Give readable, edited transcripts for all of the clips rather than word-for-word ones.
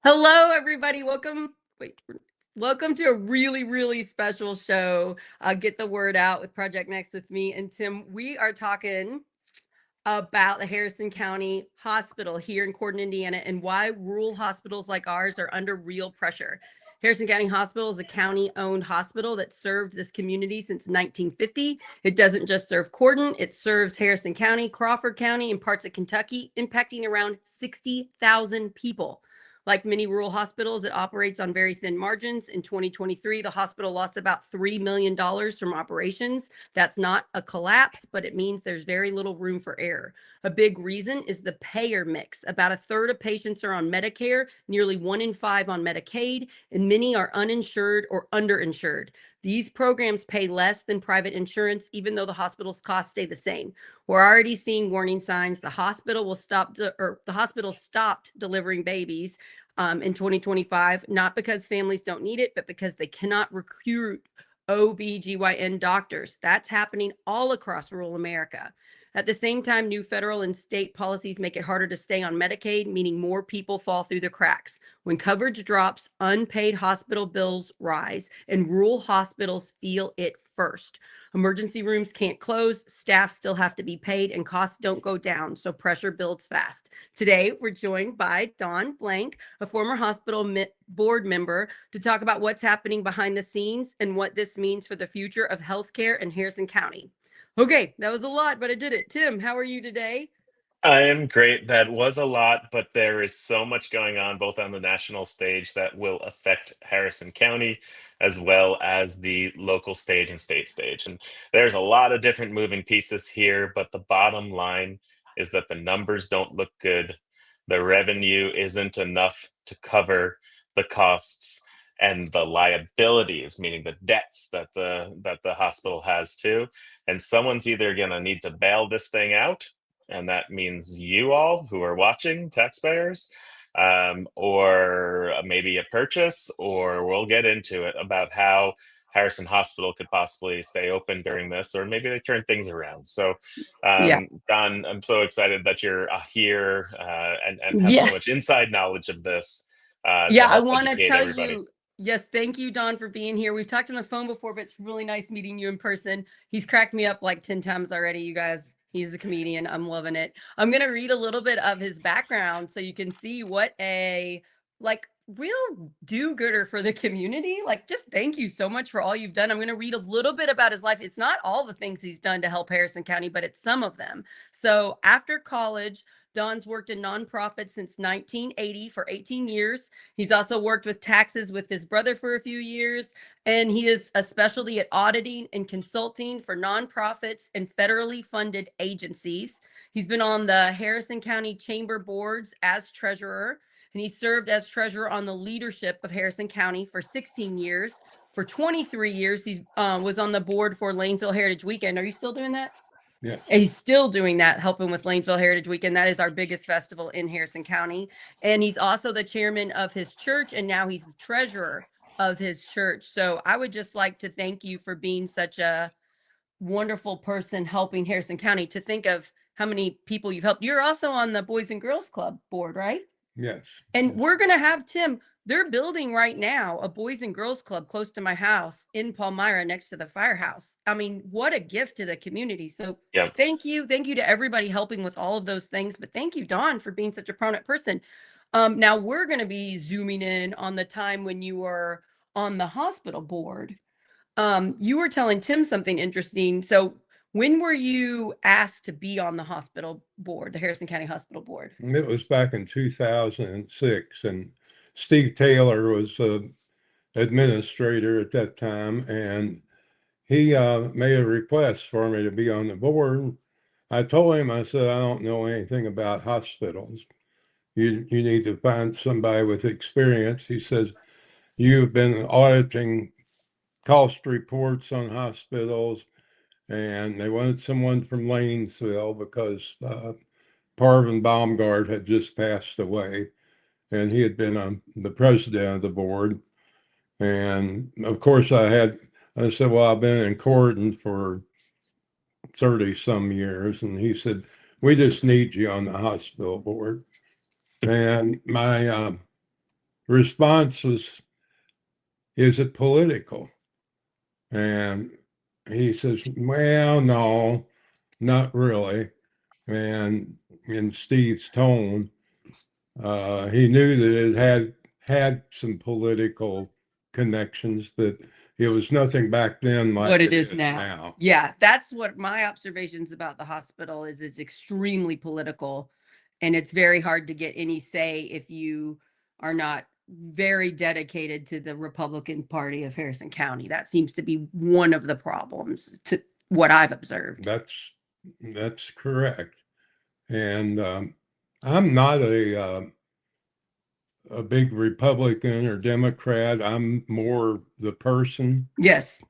Hello, everybody. Welcome to a really, really special show. Get the word out with Project Next with me and Tim. We are talking about the Harrison County Hospital here in Corydon, Indiana, and why rural hospitals like ours are under real pressure. Harrison County Hospital is a county-owned hospital that served this community since 1950. It doesn't just serve Corydon, it serves Harrison County, Crawford County, and parts of Kentucky, impacting around 60,000 people. Like many rural hospitals, it operates on very thin margins. In 2023, the hospital lost about $3 million from operations. That's not a collapse, but it means there's very little room for error. A big reason is the payer mix. About a third of patients are on Medicare, nearly 1 in 5 on Medicaid, and many are uninsured or underinsured. These programs pay less than private insurance, even though the hospital's costs stay the same. We're already seeing warning signs. The hospital stopped delivering babies in 2025, not because families don't need it, but because they cannot recruit OB/GYN doctors. That's happening all across rural America. At the same time, new federal and state policies make it harder to stay on Medicaid, meaning more people fall through the cracks. When coverage drops, unpaid hospital bills rise, and rural hospitals feel it first. Emergency rooms can't close, staff still have to be paid, and costs don't go down, so pressure builds fast. Today, we're joined by Donn Blank, a former hospital board member, to talk about what's happening behind the scenes and what this means for the future of healthcare in Harrison County. Okay, that was a lot, but I did it. Tim, how are you today? I am great. That was a lot, but there is so much going on both on the national stage that will affect Harrison County as well as the local stage and state stage. And there's a lot of different moving pieces here, but the bottom line is that the numbers don't look good. The revenue isn't enough to cover the costs and the liabilities, meaning the debts that the hospital has too. And someone's either going to need to bail this thing out, and that means you all who are watching, taxpayers, or maybe a purchase, or we'll get into it about how Harrison Hospital could possibly stay open during this, or maybe they turn things around. So, Yeah. Donn, I'm so excited that you're here and have so Yes. much inside knowledge of this to Yeah, I help want to educate tell everybody. you, yes, thank you, Donn, for being here. We've talked on the phone before, but it's really nice meeting you in person. He's cracked me up like 10 times already, you guys. He's a comedian. I'm loving it. I'm going to read a little bit of his background so you can see what a real do-gooder for the community. Like, just thank you so much for all you've done. I'm going to read a little bit about his life. It's not all the things he's done to help Harrison County, but it's some of them. So after college, Donn's worked in nonprofits since 1980 for 18 years. He's also worked with taxes with his brother for a few years, and he is a specialty at auditing and consulting for nonprofits and federally funded agencies. He's been on the Harrison County Chamber boards as treasurer, and he served as treasurer on the leadership of Harrison County for 16 years. For 23 years, he was on the board for Lanesville Heritage Weekend. Are you still doing that? Yeah. And he's still doing that, helping with Lanesville Heritage Weekend. That is our biggest festival in Harrison County. And he's also the chairman of his church, and now he's the treasurer of his church. So I would just like to thank you for being such a wonderful person helping Harrison County. To think of how many people you've helped. You're also on the Boys and Girls Club board, right? Yes. And we're going to have Tim. They're building right now a Boys and Girls Club close to my house in Palmyra next to the firehouse. I mean, what a gift to the community. So Yeah. thank you. Thank you to everybody helping with all of those things. But thank you, Donn, for being such a prominent person. Now we're going to be zooming in on the time when you were on the hospital board. You were telling Tim something interesting. So when were you asked to be on the hospital board, the Harrison County Hospital Board? It was back in 2006, and Steve Taylor was administrator at that time, and he made a request for me to be on the board. I told him, I said, I don't know anything about hospitals. You need to find somebody with experience. He says, you've been auditing cost reports on hospitals, and they wanted someone from Lanesville because Parvin Baumgart had just passed away, and he had been the president of the board. And of course, I said, well, I've been in Corydon for 30 some years. And he said, we just need you on the hospital board. And my response was, "Is it political?" And he says, "Well, no, not really." And in Steve's tone, he knew that it had some political connections, but it was nothing back then like what it is now. now. Yeah, that's what my observations about the hospital is. It's extremely political, and it's very hard to get any say if you are not very dedicated to the Republican Party of Harrison County. That seems to be one of the problems to what I've observed. That's correct. And I'm not a big Republican or Democrat. I'm more the person. Yes,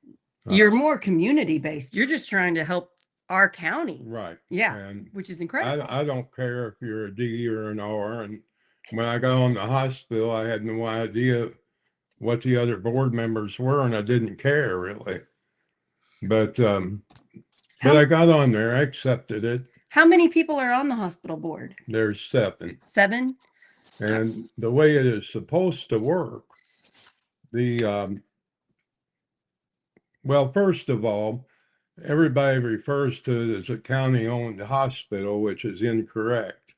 you're more community based. You're just trying to help our county. Right. Yeah, And which is incredible. I don't care if you're a D or an R. And when I got on the hospital, I had no idea what the other board members were, and I didn't care really. But I got on there, I accepted it. How many people are on the hospital board? There's 7. 7? And the way it is supposed to work, well, first of all, everybody refers to it as a county-owned hospital, which is incorrect.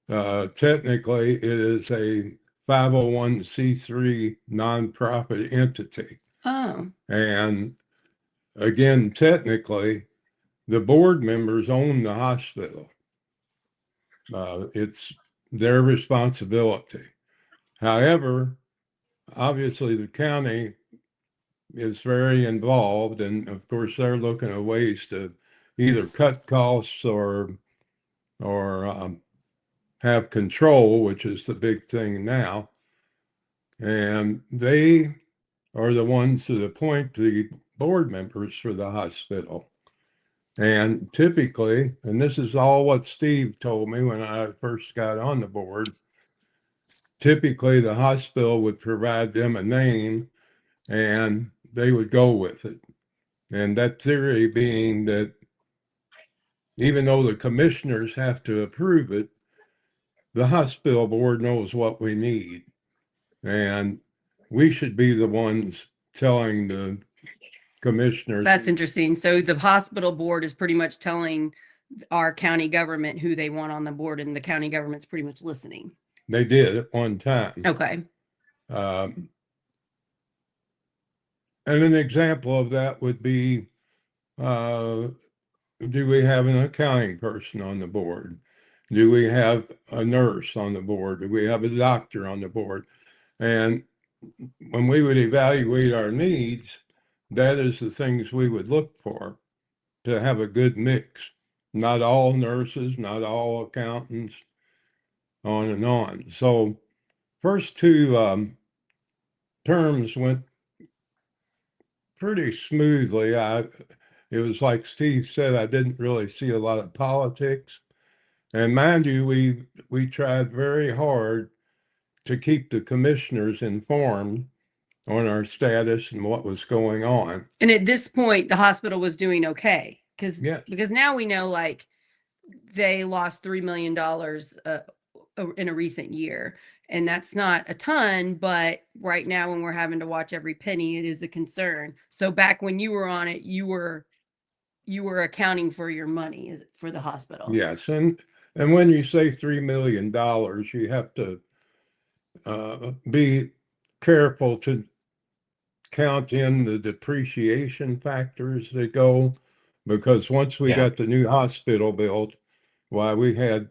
Technically, it is a 501c3 nonprofit entity. Oh, And again, technically, the board members own the hospital. It's their responsibility. However, obviously the county is very involved, and of course they're looking at ways to either cut costs or have control, which is the big thing now. And they are the ones that appoint the board members for the hospital. And typically, and this is all what Steve told me when I first got on the board, typically the hospital would provide them a name and they would go with it. And that theory being that even though the commissioners have to approve it, the hospital board knows what we need. And we should be the ones telling the commissioners. that's interesting. So the hospital board is pretty much telling our county government who they want on the board, and the county government's pretty much listening. They did at one time. Okay. And an example of that would be, do we have an accounting person on the board? Do we have a nurse on the board? Do we have a doctor on the board? And when we would evaluate our needs, that is the things we would look for to have a good mix. Not all nurses, not all accountants, on and on. So first 2 terms went pretty smoothly. It was like Steve said, I didn't really see a lot of politics. And mind you, we tried very hard to keep the commissioners informed on our status and what was going on. And at this point, the hospital was doing okay Yes. because now we know, like, they lost $3 million in a recent year, and that's not a ton, but right now when we're having to watch every penny, it is a concern. So back when you were on it, you were accounting for your money for the hospital. Yes, and when you say $3 million, you have to be careful to count in the depreciation factors that go, because once we got the new hospital built, why, we had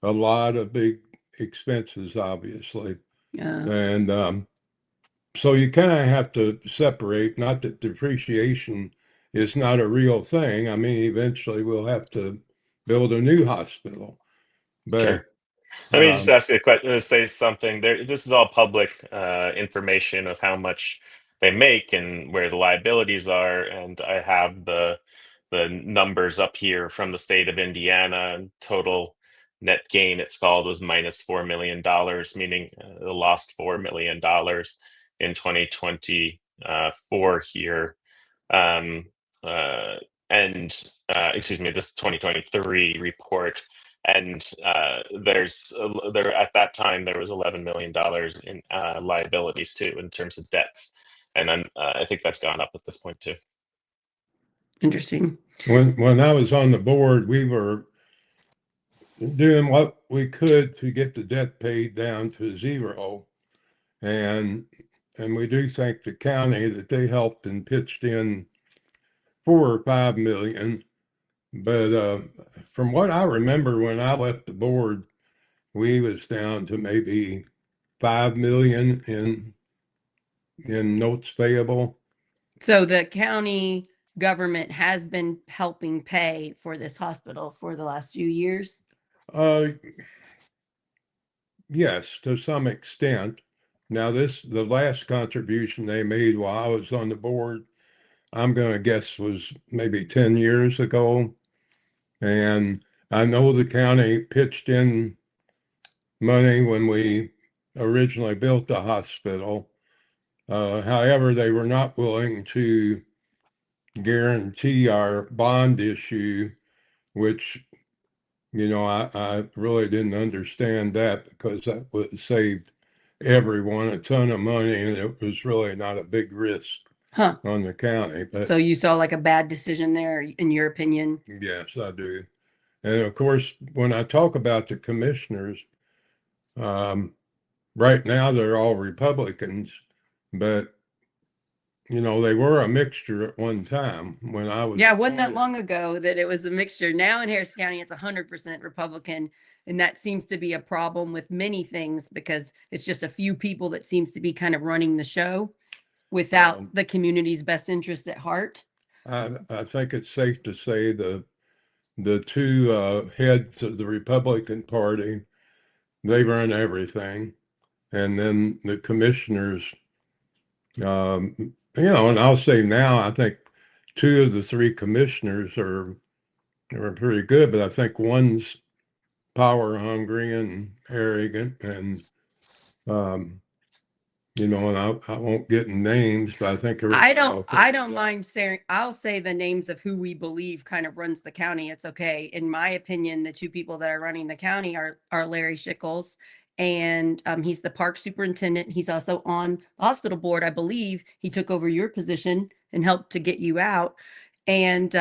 a lot of big expenses, obviously. And so you kind of have to separate, not that depreciation is not a real thing. I mean, eventually we'll have to build a new hospital. But Sure. Let me just ask you a question, say something there. This is all public information of how much they make and where the liabilities are. And I have the numbers up here from the state of Indiana. Total net gain, it's called, was minus $4 million, meaning they lost $4 million in 2024 here. And excuse me, this 2023 report. and there at that time there was $11 million in liabilities too in terms of debts, and I think that's gone up at this point too. Interesting. When I was on the board, we were doing what we could to get the debt paid down to zero. And we do thank the county that they helped and pitched in 4 or 5 million. But from what I remember when I left the board, we was down to maybe 5 million in notes payable. So the county government has been helping pay for this hospital for the last few years. Yes, to some extent. Now the last contribution they made while I was on the board, I'm going to guess was maybe 10 years ago. And I know the county pitched in money when we originally built the hospital. However, they were not willing to guarantee our bond issue, which, I really didn't understand that, because that would saved everyone a ton of money, and it was really not a big risk Huh. on the county. But So you saw like a bad decision there, in your opinion? yes, I do. And of course, when I talk about the commissioners, right now they're all Republicans, but they were a mixture at one time when I was. Yeah, it wasn't that long ago that it was a mixture. Now in Harris County, it's 100% Republican. And that seems to be a problem with many things, because it's just a few people that seems to be kind of running the show without the community's best interest at heart. I think it's safe to say the two heads of the Republican Party, they run everything. And then the commissioners, and I'll say now, I think 2 of the 3 commissioners are pretty good, but I think one's power hungry and arrogant, and and I won't get names, but I think I don't mind saying, I'll say the names of who we believe kind of runs the county. It's okay. In my opinion, the 2 people that are running the county are Larry Schickles, and he's the park superintendent. He's also on the hospital board. I believe he took over your position and helped to get you out. And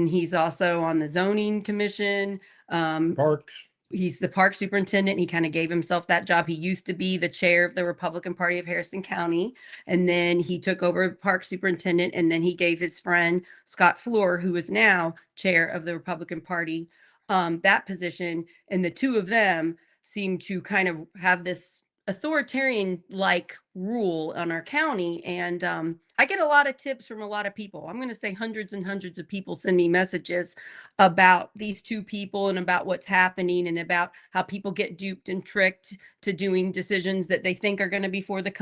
he's also on the zoning commission. Parks. He's the park superintendent. He kind of gave himself that job. He used to be the chair of the Republican Party of Harrison County. And then he took over park superintendent. And then he gave his friend Scott Floor, who is now chair of the Republican Party, that position. And the 2 of them seem to kind of have this authoritarian like rule on our county. And I get a lot of tips from a lot of people. I'm going to say hundreds and hundreds of people send me messages about these 2 people and about what's happening, and about how people get duped and tricked to doing decisions that they think are going to be for the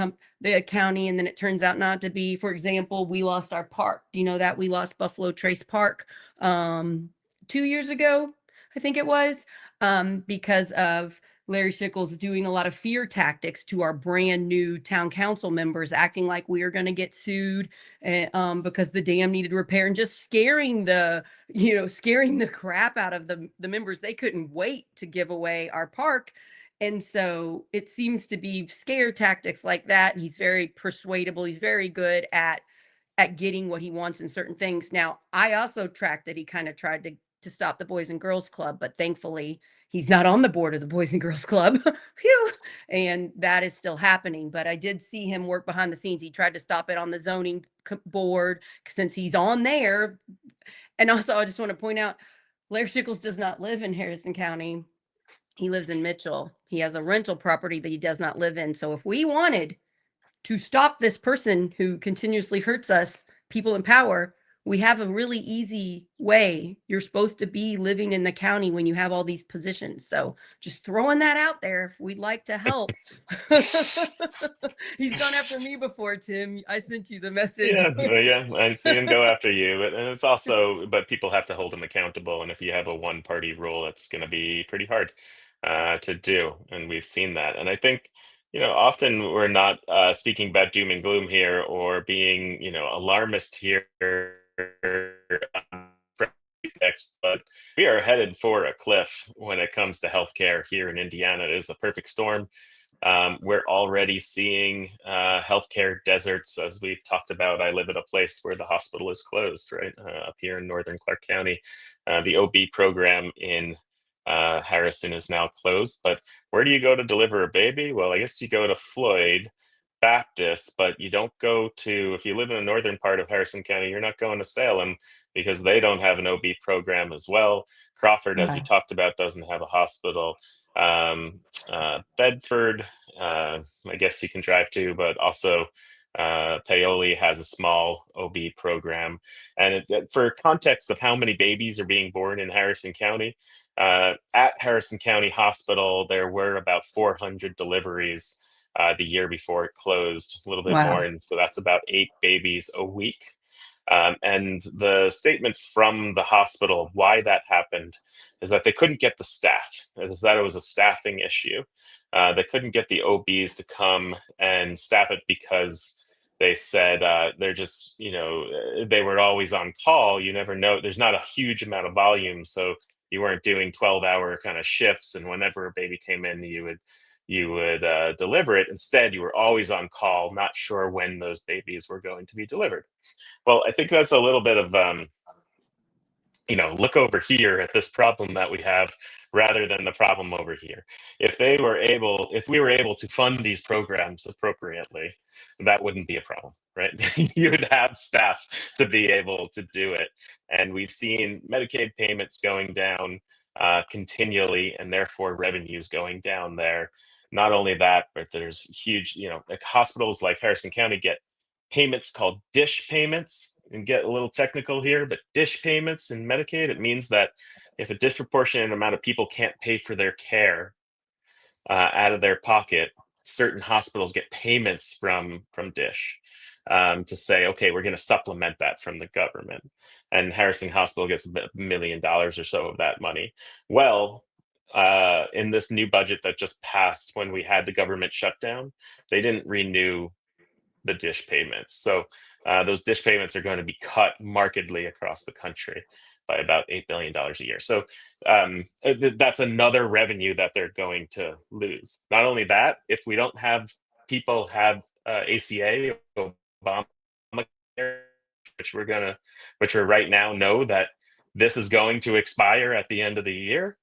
county, and then it turns out not to be. For example, we lost our park. Do you know that we lost Buffalo Trace Park 2 years ago, I think it was, because of Larry Schickles doing a lot of fear tactics to our brand new town council members, acting like we are going to get sued because the dam needed repair, and just scaring the crap out of the members. They couldn't wait to give away our park. And so it seems to be scare tactics like that. He's very persuadable. He's very good at getting what he wants in certain things. Now, I also tracked that he kind of tried to stop the Boys and Girls Club, but thankfully he's not on the board of the Boys and Girls Club. Phew. And that is still happening. But I did see him work behind the scenes. He tried to stop it on the zoning board since he's on there. And also, I just want to point out, Larry Schickles does not live in Harrison County. He lives in Mitchell. He has a rental property that he does not live in. So if we wanted to stop this person who continuously hurts us, people in power, we have a really easy way. You're supposed to be living in the county when you have all these positions. So just throwing that out there, if we'd like to help. He's gone after me before, Tim. I sent you the message. Yeah, I see him go after you, and it's also, but people have to hold him accountable. And if you have a one-party rule, it's going to be pretty hard to do, and we've seen that. And I think, often we're not speaking about doom and gloom here, or being, alarmist here. next, but we are headed for a cliff when it comes to healthcare here in Indiana. It is a perfect storm. We're already seeing healthcare deserts, as we've talked about. I live in a place where the hospital is closed, right, up here in northern Clark County. The OB program in Harrison is now closed. But where do you go to deliver a baby? Well, I guess you go to Floyd Baptist, but you don't go to, if you live in the northern part of Harrison County, you're not going to Salem because they don't have an OB program as well. Crawford, as you Wow. talked about, doesn't have a hospital. Bedford, I guess you can drive to, but also Paoli has a small OB program. And for context of how many babies are being born in Harrison County, at Harrison County Hospital, there were about 400 deliveries the year before it closed, a little bit more. Wow. And so that's about 8 babies a week. And the statement from the hospital, why that happened, is that they couldn't get the staff, is that it was a staffing issue. They couldn't get the OBs to come and staff it because they said they're just, they were always on call. You never know. There's not a huge amount of volume. So you weren't doing 12-hour kind of shifts. And whenever a baby came in, you would deliver it. Instead, you were always on call, not sure when those babies were going to be delivered. Well, I think that's a little bit of, look over here at this problem that we have rather than the problem over here. If we were able to fund these programs appropriately, that wouldn't be a problem, right? You would have staff to be able to do it. And we've seen Medicaid payments going down continually, and therefore revenues going down there. Not only that, but there's huge, like hospitals like Harrison County get payments called DISH payments, and get a little technical here, but DISH payments in Medicaid, it means that if a disproportionate amount of people can't pay for their care out of their pocket, certain hospitals get payments from DISH to say, okay, we're going to supplement that from the government. And Harrison Hospital gets $1 million or so of that money. Well, in this new budget that just passed when we had the government shutdown, they didn't renew the DISH payments. So those DISH payments are going to be cut markedly across the country by about $8 billion a year. So that's another revenue that they're going to lose. Not only that, if we don't have people have ACA, Obamacare, which we're right now know that this is going to expire at the end of the year,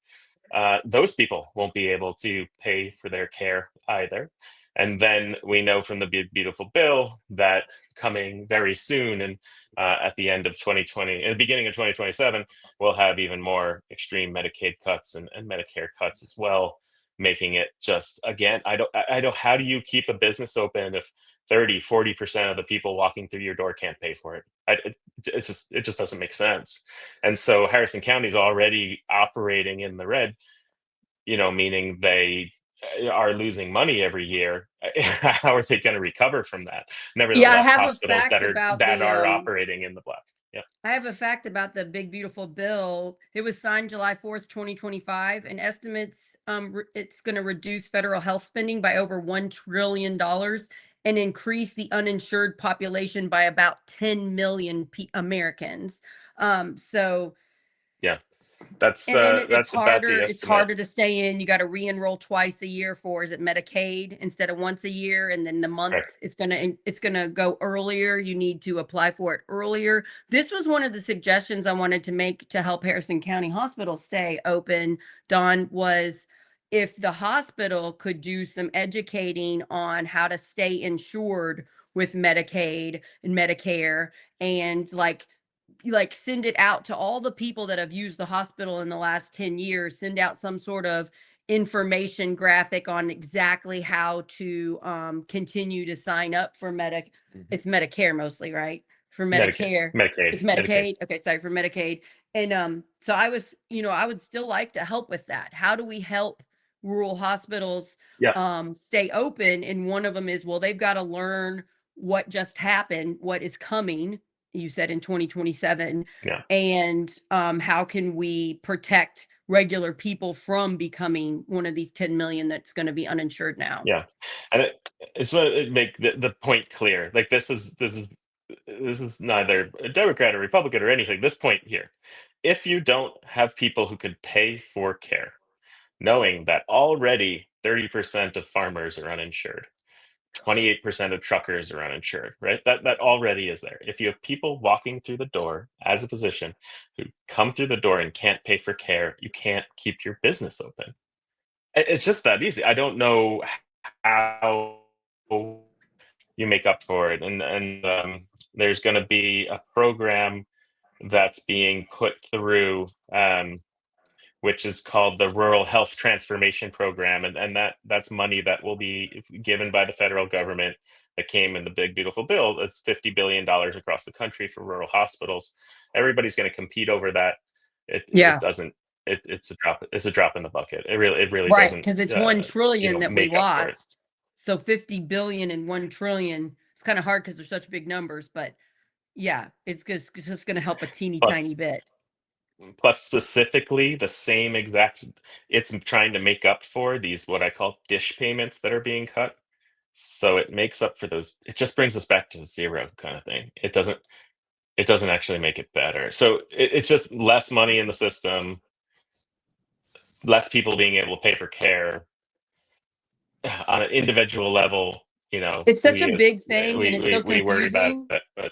those people won't be able to pay for their care either. And then we know from the Big Beautiful Bill that coming very soon and at the end of 2020, in the beginning of 2027, we'll have even more extreme Medicaid cuts and Medicare cuts as well, making it just, again, I don't, how do you keep a business open if 30-40% of the people walking through your door can't pay for it? It just doesn't make sense. And so Harrison County is already operating in the red, meaning they are losing money every year. How are they going to recover from that? Yeah, I Nevertheless, have a hospitals fact about that the are operating in the black. Yeah. I have a fact about the Big Beautiful Bill. It was signed July 4th, 2025, and estimates it's going to reduce federal health spending by over $1 trillion and increase the uninsured population by about 10 million Americans. So Yeah. That's and then that's about the it's estimate. harder to stay in. You got to re-enroll twice a year for, is it Medicaid instead of once a year? And then the month Correct. it's gonna go earlier. You need to apply for it earlier. This was one of the suggestions I wanted to make to help Harrison County Hospital stay open, Donn, was if the hospital could do some educating on how to stay insured with Medicaid and Medicare, and like send it out to all the people that have used the hospital in the last 10 years, send out some sort of information graphic on exactly how to continue to sign up for it's Medicare mostly, right? For Medicare. Medicaid. It's Medicaid. Okay, sorry, for Medicaid. And so I would still like to help with that. How do we help rural hospitals stay open? And one of them is, well, they've got to learn what just happened, what is coming, you said in 2027. Yeah. And how can we protect regular people from becoming one of these 10 million that's going to be uninsured now? Yeah. And it's what it make the point clear. Like this is this is neither a Democrat or Republican or anything. This point here, if you don't have people who could pay for care, knowing that already 30% of farmers are uninsured, 28% of truckers are uninsured, right? That already is there. If you have people walking through the door as a physician who come through the door and can't pay for care, you can't keep your business open. It's just that easy. I don't know how you make up for it, and there's going to be a program that's being put through, which is called the Rural Health Transformation Program, and that's money that will be given by the federal government that came in the big beautiful bill. It's $50 billion across the country for rural hospitals. Everybody's going to compete over that. It Yeah. doesn't. It's a drop. It's a drop in the bucket. It really Right, doesn't. because it's 1 trillion that we Make up for it. lost. So 50 billion and 1 trillion. It's kind of hard because they're such big numbers, but yeah, it's just going to help a teeny tiny Plus, bit. plus specifically the same exact. It's trying to make up for these what I call dish payments that are being cut. So it makes up for those. It just brings us back to zero kind of thing. It doesn't. It doesn't actually make it better. So it's just less money in the system, less people being able to pay for care on an individual level. It's such a We as big thing and it's so we worry about confusing. it, but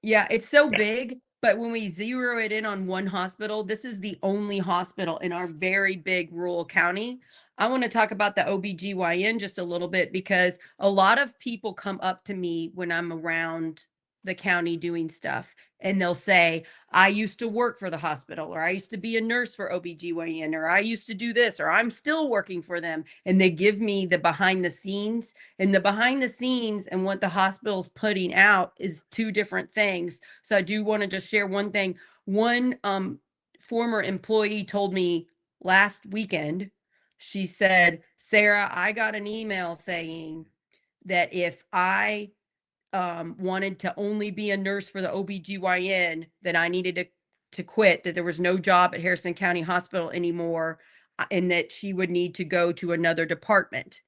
Yeah, it's so yeah. big, but when we zero it in on one hospital, this is the only hospital in our very big rural county. I want to talk about the OBGYN just a little bit because a lot of people come up to me when I'm around the county doing stuff and they'll say, I used to work for the hospital, or I used to be a nurse for OBGYN, or I used to do this, or I'm still working for them. And they give me the behind the scenes, and the behind the scenes and what the hospital's putting out is two different things. So I do want to just share one thing. One former employee told me last weekend, she said, Sarah, I got an email saying that if I wanted to only be a nurse for the OBGYN, that I needed to quit, that there was no job at Harrison County Hospital anymore, and that she would need to go to another department.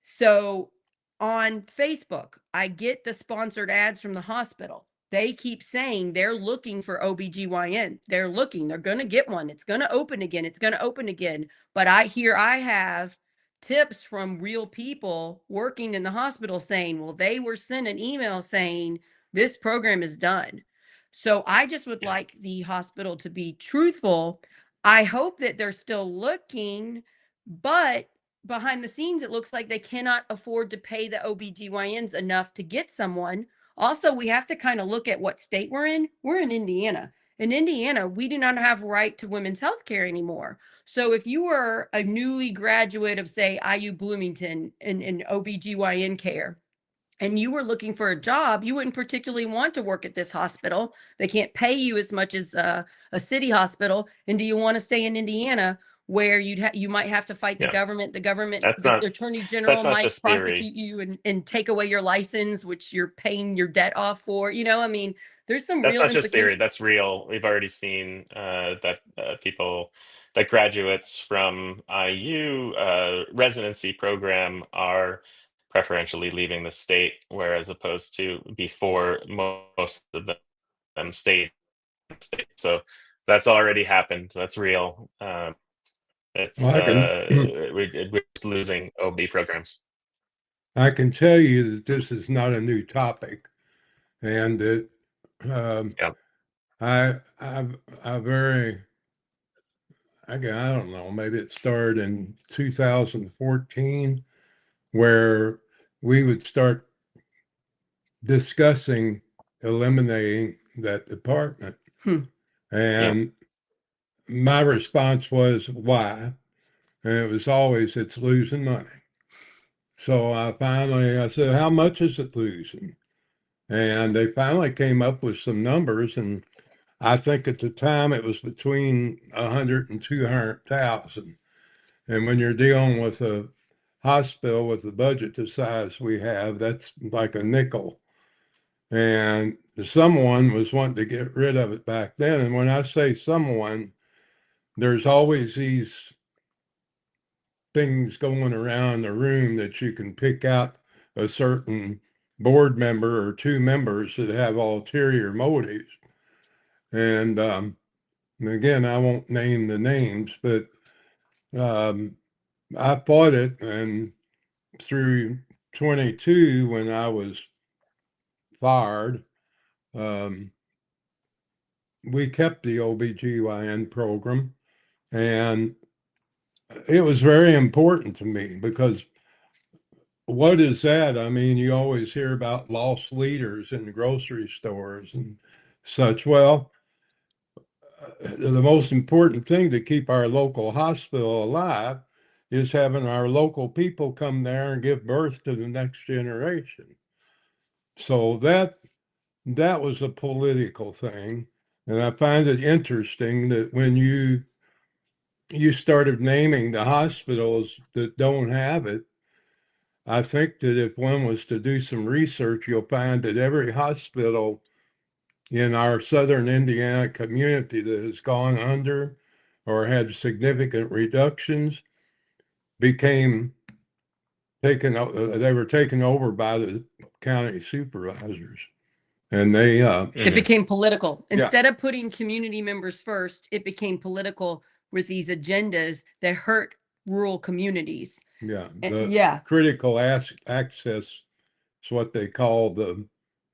So on Facebook, I get the sponsored ads from the hospital. They keep saying they're looking for OBGYN. They're looking, they're going to get one. It's going to open again. It's going to open again. But I have tips from real people working in the hospital saying, well, they were sent an email saying this program is done. So I just would like the hospital to be truthful. I hope that they're still looking, but behind the scenes, it looks like they cannot afford to pay the OBGYNs enough to get someone. Also, we have to kind of look at what state we're in. We're in Indiana. In Indiana, we do not have right to women's health care anymore. So if you were a newly graduate of, say, IU Bloomington in OBGYN care, and you were looking for a job, you wouldn't particularly want to work at this hospital. They can't pay you as much as a city hospital. And do you want to stay in Indiana where you might have to fight the Yeah. government? That's The not attorney general that's not might just theory. prosecute you and take away your license, which you're paying your debt off for. I mean, there's some That's real not just theory. implications. That's real. We've already seen that people, that graduates from IU residency program are preferentially leaving the state, whereas opposed to before most of them stayed in the state. So that's already happened. That's real. It's Well, we're just losing OB programs. I can tell you that this is not a new topic, and that um, Yeah. I very, I don't know, maybe it started in 2014, where we would start discussing eliminating that department. Hmm. Yeah. And my response was, why? And it was always, it's losing money. So I said, how much is it losing? And they finally came up with some numbers. And I think at the time it was between 100 and 200,000. And when you're dealing with a hospital with the budget the size we have, that's like a nickel. And someone was wanting to get rid of it back then. And when I say someone, there's always these things going around the room that you can pick out a certain board member or two members that have ulterior motives. And again, I won't name the names, but I fought it, and through 22, when I was fired, we kept the OBGYN program, and it was very important to me because what is that? I mean, you always hear about lost leaders in the grocery stores and such. Well, the most important thing to keep our local hospital alive is having our local people come there and give birth to the next generation. So that was a political thing. And I find it interesting that when you started naming the hospitals that don't have it, I think that if one was to do some research, you'll find that every hospital in our southern Indiana community that has gone under or had significant reductions became they were taken over by the county supervisors. And they It became political. Yeah. Instead of putting community members first, it became political with these agendas that hurt rural communities. the critical access is what they call the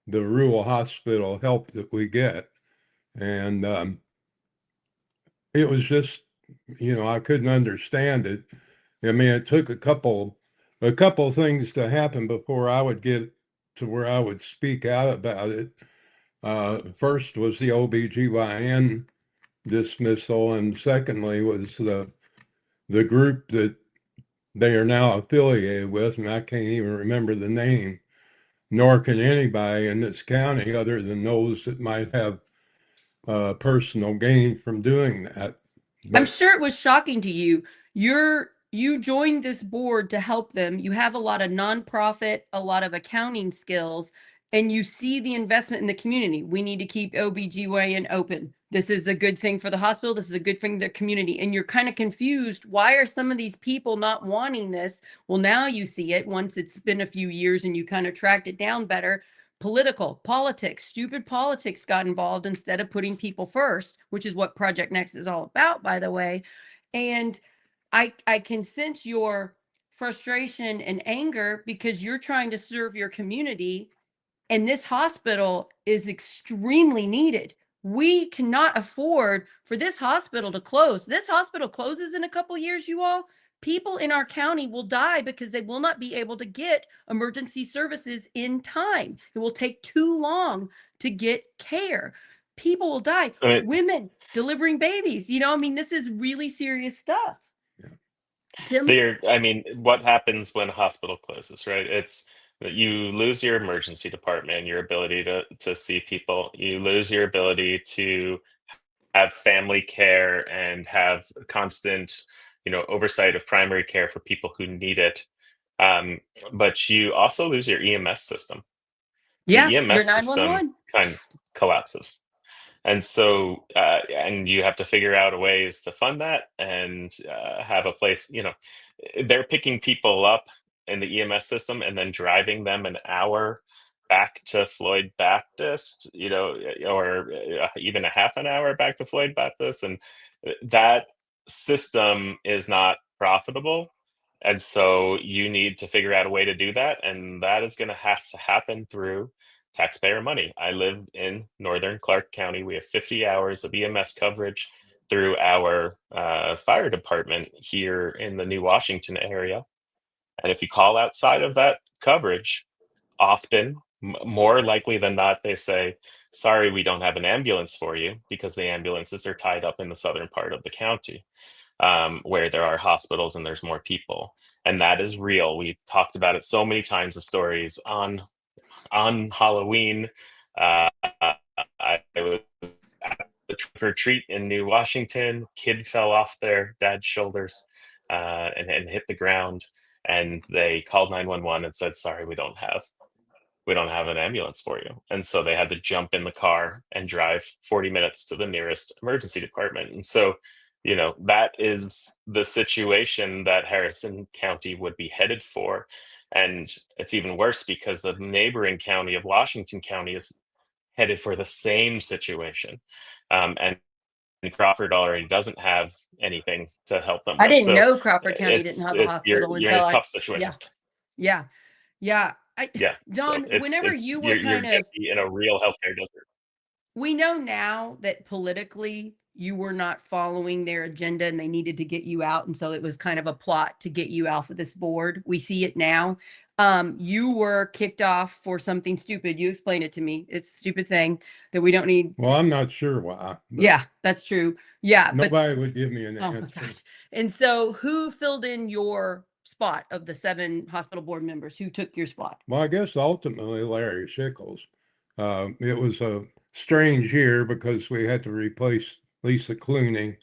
rural hospital help that we get. And it was just, I couldn't understand it. I mean, it took a couple things to happen before I would get to where I would speak out about it. First was the OBGYN dismissal, and secondly was the group that they are now affiliated with, and I can't even remember the name, nor can anybody in this county other than those that might have personal gain from doing that. I'm sure it was shocking to you. You joined this board to help them. You have a lot of nonprofit, a lot of accounting skills, and you see the investment in the community. We need to keep OBGYN open. This is a good thing for the hospital. This is a good thing for the community. And you're kind of confused. Why are some of these people not wanting this? Well, now you see it once it's been a few years and you kind of tracked it down better. Politics, stupid politics got involved instead of putting people first, which is what Project Next is all about, by the way. And I can sense your frustration and anger because you're trying to serve your community, and this hospital is extremely needed. We cannot afford for this hospital to close. This hospital closes in a couple years, you all. People in our county will die because they will not be able to get emergency services in time. It will take too long to get care. People will die. I mean, Women delivering babies. I mean, this is really serious stuff. Tim? what happens when a hospital closes, right? It's that you lose your emergency department, your ability to see people, you lose your ability to have family care and have constant, oversight of primary care for people who need it. But you also lose your EMS system. Yeah, The your EMS system 911. kind of collapses. And so, and you have to figure out ways to fund that and have a place, they're picking people up in the EMS system and then driving them an hour back to Floyd Baptist, or even a half an hour back to Floyd Baptist. And that system is not profitable. And so you need to figure out a way to do that. And that is going to have to happen through taxpayer money. I live in northern Clark County. We have 50 hours of EMS coverage through our fire department here in the New Washington area. And if you call outside of that coverage, often, more likely than not, they say, sorry, we don't have an ambulance for you, because the ambulances are tied up in the southern part of the county, where there are hospitals and there's more people. And that is real. We've talked about it so many times, the stories on Halloween. I was at the trick or treat in New Washington. Kid fell off their dad's shoulders and hit the ground, and they called 911 and said, "Sorry, we don't have an ambulance for you." And so they had to jump in the car and drive 40 minutes to the nearest emergency department. And so, that is the situation that Harrison County would be headed for. And it's even worse because the neighboring county of Washington County is headed for the same situation. And Crawford already doesn't have anything to help them I with. didn't So know Crawford County didn't have a hospital you're in until a tough situation. yeah. Yeah. Yeah. So Donn, whenever you were you're kind gonna of, be in a real healthcare desert. we know now that politically you were not following their agenda and they needed to get you out. And so it was kind of a plot to get you off of this board. We see it now. You were kicked off for something stupid. You explained it to me. It's a stupid thing that we don't need. Well, I'm not sure why. Yeah, that's true. Yeah. Nobody would give me an Oh my answer. gosh. And so who filled in your spot of the 7 hospital board members? Who took your spot? Well, I guess ultimately Larry Sickles. It was a strange year because we had to replace Lisa Clooney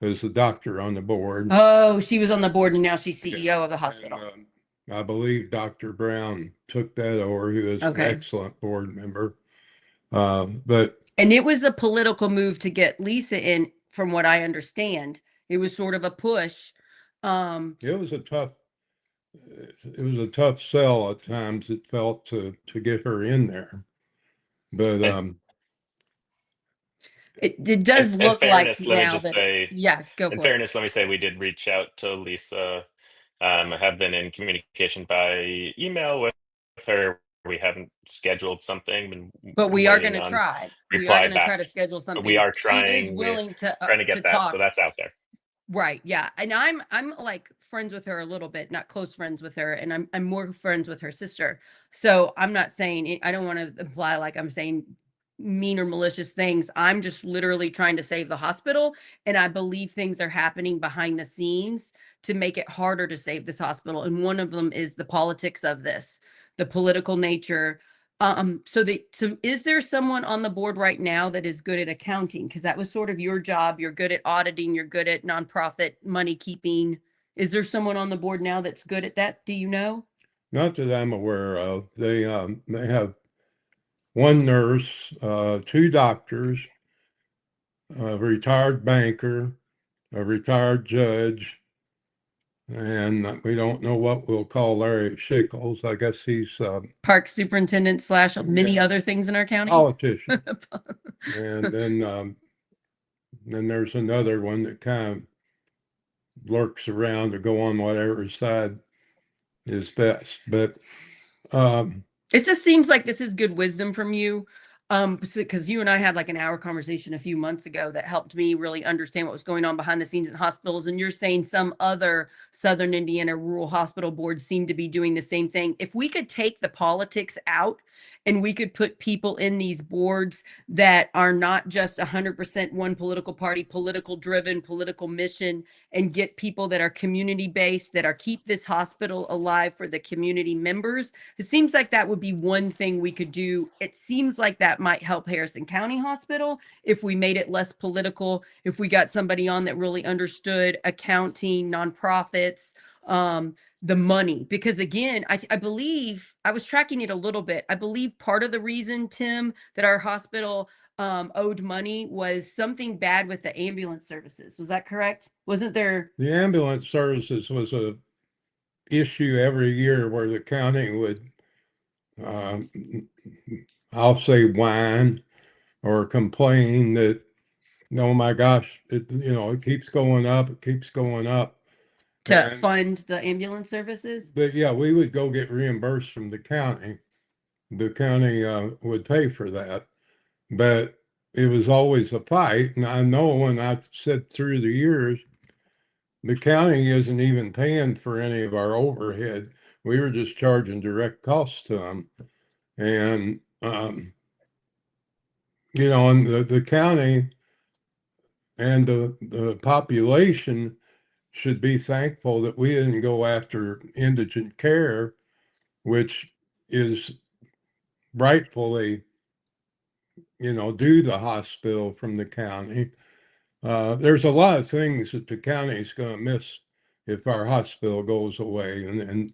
as the doctor on the board. Oh, she was on the board and now she's CEO of the hospital. And, I believe Dr. Brown took that over, who is an excellent board member. And it was a political move to get Lisa in, from what I understand. It was sort of a push. It was a tough sell at times, it felt, to get her in there. But it does look like now that go for it. In fairness, let me say we did reach out to Lisa. I have been in communication by email with her. We haven't scheduled something, but we are going to try. We are going to try to schedule something. But we are trying. She is willing to get that, talk. so that's out there. Right. Yeah. And I'm like friends with her a little bit, not close friends with her. And I'm more friends with her sister. So I'm not saying, I don't want to imply like I'm saying mean or malicious things. I'm just literally trying to save the hospital. And I believe things are happening behind the scenes to make it harder to save this hospital. And one of them is the politics of this, the political nature. So is there someone on the board right now that is good at accounting? Because that was sort of your job. You're good at auditing. You're good at nonprofit money keeping. Is there someone on the board now that's good at that? Do you know? Not that I'm aware of. They have one nurse, 2 doctors, a retired banker, a retired judge, and we don't know what we'll call Larry Sickles. I guess he's park superintendent / many other things in our county. Politician. And then there's another one that kind of lurks around to go on whatever side is best. But it just seems like this is good wisdom from you. Because you and I had like an hour conversation a few months ago that helped me really understand what was going on behind the scenes in hospitals. And you're saying some other Southern Indiana rural hospital boards seem to be doing the same thing. If we could take the politics out and we could put people in these boards that are not just 100% one political party, political driven, political mission, and get people that are community based, that are keep this hospital alive for the community members. It seems like that would be one thing we could do. It seems like that might help Harrison County Hospital if we made it less political, if we got somebody on that really understood accounting, nonprofits, the money. Because again, I believe, I was tracking it a little bit. I believe part of the reason, Tim, that our hospital owed money was something bad with the ambulance services. Was that correct? Wasn't there? The ambulance services was a issue every year where the county would, I'll say, whine or complain that, oh my gosh, it keeps going up, it keeps going up. To fund the ambulance services? But yeah, we would go get reimbursed from the county. The county would pay for that. But it was always a fight. And I know when I said through the years, the county isn't even paying for any of our overhead. We were just charging direct costs to them. And, and the county and the population should be thankful that we didn't go after indigent care, which is rightfully, due the hospital from the county. There's a lot of things that the county is going to miss if our hospital goes away, and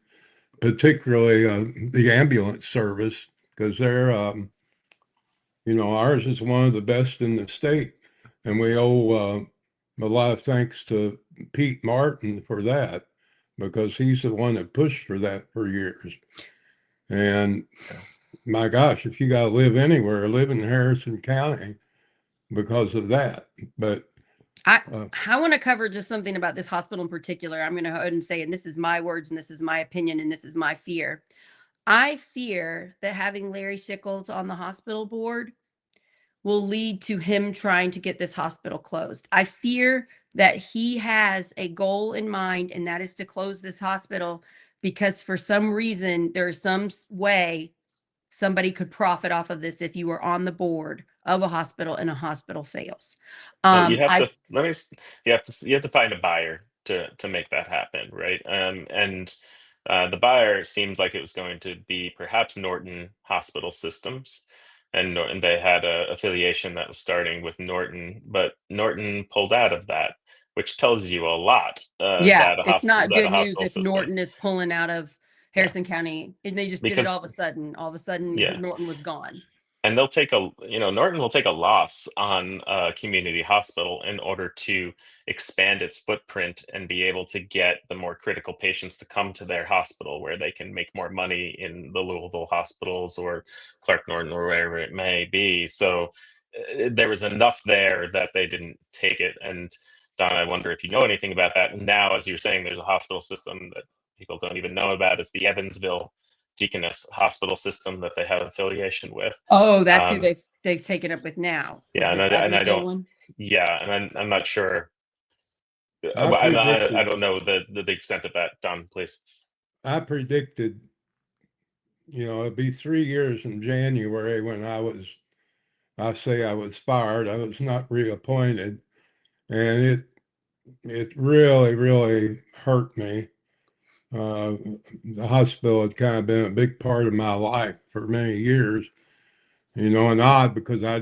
particularly the ambulance service, because they're, ours is one of the best in the state, and we owe a lot of thanks to Pete Martin for that. because he's the one that pushed for that for years. And my gosh, if you got to live anywhere, live in Harrison County because of that. But I want to cover just something about this hospital in particular. I'm going to go ahead and say, and this is my words, and this is my opinion, and this is my fear. I fear that having Larry Sickles on the hospital board will lead to him trying to get this hospital closed. I fear that he has a goal in mind, and that is to close this hospital because for some reason, there's some way somebody could profit off of this if you were on the board of a hospital and a hospital fails. Well, you have to I've you have to find a buyer to make that happen, right? And the buyer seemed like it was going to be perhaps Norton Hospital Systems, and Norton, they had a affiliation that was starting with Norton, but Norton pulled out of that, which tells you a lot. Yeah, That it's not a good news hospital if system, Norton is pulling out of yeah, Harrison County and they just did it because all of a sudden. All of a sudden, yeah, Norton was gone. and they'll take a Norton will take a loss on a community hospital in order to expand its footprint and be able to get the more critical patients to come to their hospital where they can make more money in the Louisville hospitals or Clark Norton or wherever it may be. So there was enough there that they didn't take it. And Don, I wonder if you know anything about that. Now, as you're saying, there's a hospital system that people don't even know about. It's the Evansville Deaconess Hospital System that they have affiliation with. Oh, that's who they've taken up with now. Yeah, Is and this I Evansville don't. one? Yeah, and I'm not sure. I I predicted, don't know the extent of that. Don, please. I predicted, it'd be 3 years in January when I was fired. I was not reappointed. And it really, really hurt me. The hospital had kind of been a big part of my life for many years, and odd because I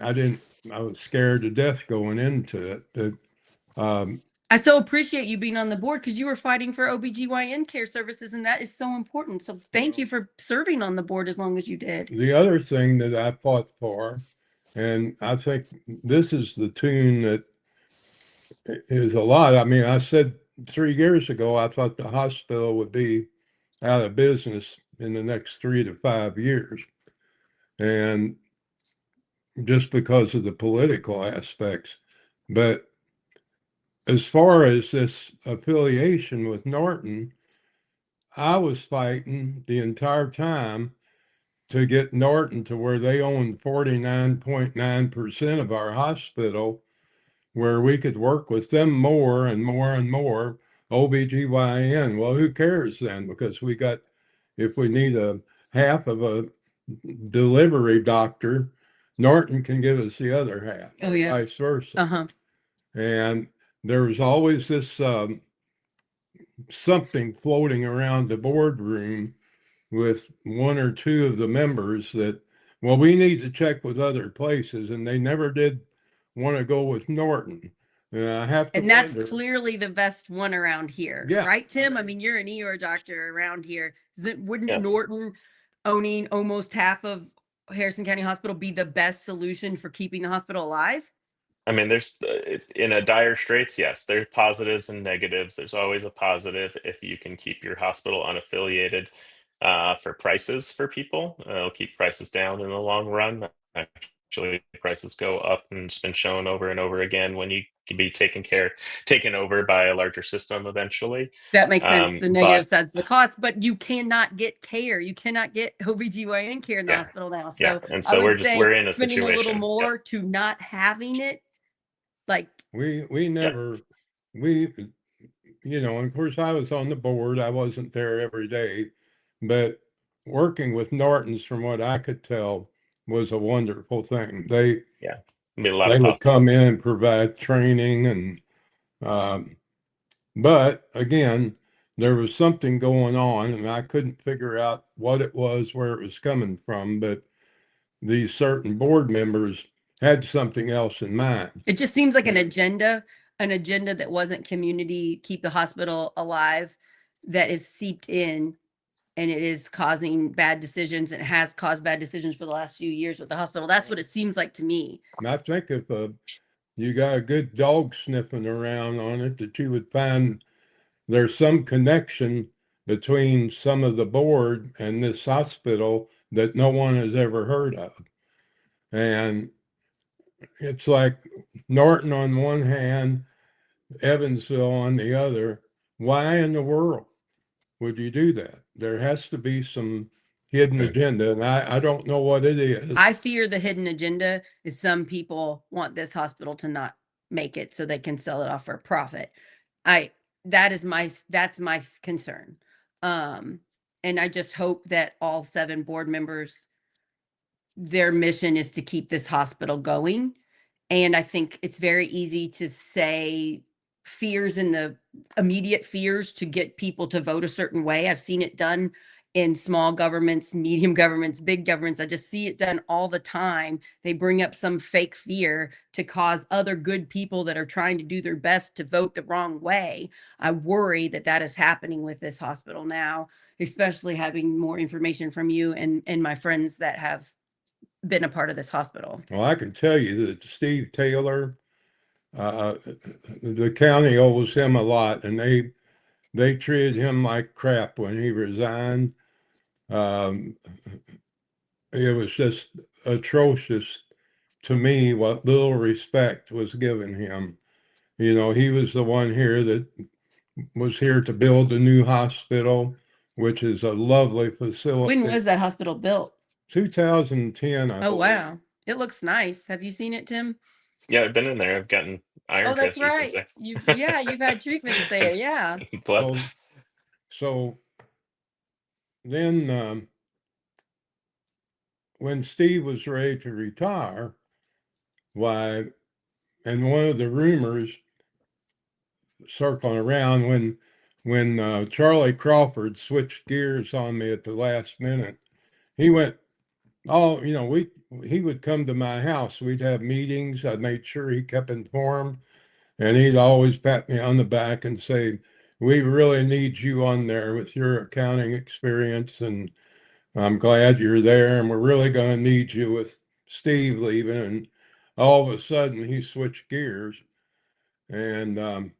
was scared to death going into it. I so appreciate you being on the board because you were fighting for OBGYN care services, and that is so important. So thank you for serving on the board as long as you did. The other thing that I fought for, and I think this is the tune that is a lot. I mean, I said 3 years ago, I thought the hospital would be out of business in the next 3 to 5 years. And just because of the political aspects. But as far as this affiliation with Norton, I was fighting the entire time to get Norton to where they owned 49.9% of our hospital, where we could work with them more and more and more OBGYN. Well, who cares then? Because if we need a half of a delivery doctor, Norton can give us the other half, Oh, yeah. vice versa. Uh-huh. And there was always this something floating around the boardroom with one or two of the members that, well, we need to check with other places, and they never did want to go with Norton. And I have to And that's wonder, clearly the best one around here, Yeah. right, Tim? I mean, you're an ER doctor around here. Wouldn't Yeah. Norton owning almost half of Harrison County Hospital be the best solution for keeping the hospital alive? I mean, there's in a dire straits. Yes, there's positives and negatives. There's always a positive if you can keep your hospital unaffiliated for prices for people. It'll keep prices down in the long run. Actually, prices go up, and it's been shown over and over again when you can be taken over by a larger system eventually. That makes sense. The negative But side's the cost, but you cannot get care. You cannot get OBGYN care in the yeah, hospital now. yeah, So and I so would say we're in a spending a little situation. more to not having it, like we never, and of course I was on the board, I wasn't there every day, but working with Norton's, from what I could tell, was a wonderful thing. They Yeah, be a lot they of would positives. come in and provide training, and but again, there was something going on, and I couldn't figure out what it was, where it was coming from. But these certain board members had something else in mind. it just seems like an agenda that wasn't community, keep the hospital alive, that is seeped in, and it is causing bad decisions and has caused bad decisions for the last few years with the hospital. That's what it seems like to me. And I think if you got a good dog sniffing around on it, that you would find there's some connection between some of the board and this hospital that no one has ever heard of. And it's like Norton on one hand, Evansville on the other. Why in the world would you do that? There has to be some hidden agenda, and I don't know what it is. I fear the hidden agenda is some people want this hospital to not make it so they can sell it off for a profit. That's my concern. And I just hope that all 7 board members, their mission is to keep this hospital going. And I think it's very easy to say fears in the immediate fears to get people to vote a certain way. I've seen it done in small governments, medium governments, big governments. I just see it done all the time. They bring up some fake fear to cause other good people that are trying to do their best to vote the wrong way. I worry that that is happening with this hospital now, especially having more information from you and my friends that have been a part of this hospital. Well, I can tell you that Steve Taylor, the county owes him a lot, and they treated him like crap when he resigned. It was just atrocious to me what little respect was given him. You know, he was the one here that was here to build a new hospital, which is a lovely facility. When was that hospital built? 2010, I Oh, believe. wow. It looks nice. Have you seen it, Tim? Yeah, I've been in there. I've gotten iron Oh, that's transfusions right. You've had treatments there. Yeah. there. Blood. So then when Steve was ready to retire, why, and one of the rumors circling around when Charlie Crawford switched gears on me at the last minute, he went, oh, you know, he would come to my house. We'd have meetings. I made sure he kept informed, and he'd always pat me on the back and say, we really need you on there with your accounting experience, and I'm glad you're there, and we're really going to need you with Steve leaving. And all of a sudden he switched gears, and I'm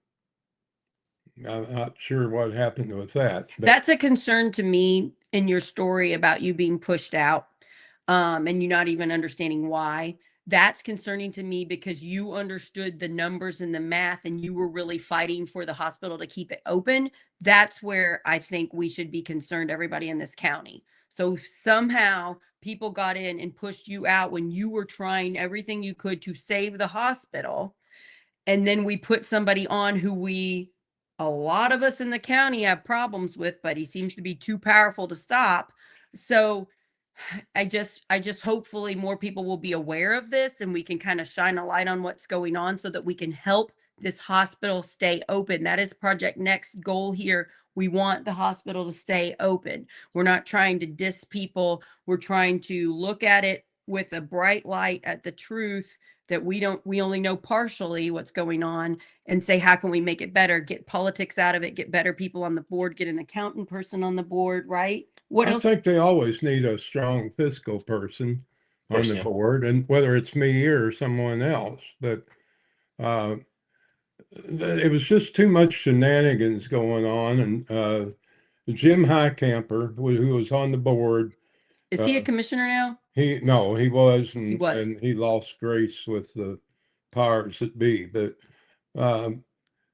not sure what happened with that. That's a concern to me in your story about you being pushed out, and you not even understanding why. That's concerning to me because you understood the numbers and the math and you were really fighting for the hospital to keep it open. That's where I think we should be concerned, everybody in this county. So somehow people got in and pushed you out when you were trying everything you could to save the hospital. And then we put somebody on who a lot of us in the county have problems with, but he seems to be too powerful to stop. So I just hopefully more people will be aware of this and we can kind of shine a light on what's going on so that we can help this hospital stay open. That is Project Next goal here. We want the hospital to stay open. We're not trying to diss people. We're trying to look at it with a bright light at the truth that we only know partially what's going on and say, how can we make it better? Get politics out of it, get better people on the board, get an accountant person on the board, right? What I else? think they always need a strong fiscal person on the yeah. board, and whether it's me or someone else, but it was just too much shenanigans going on. And Jim Highcamper, who was on the board, Is he a commissioner now? he was, and He was. and he lost grace with the powers that be. But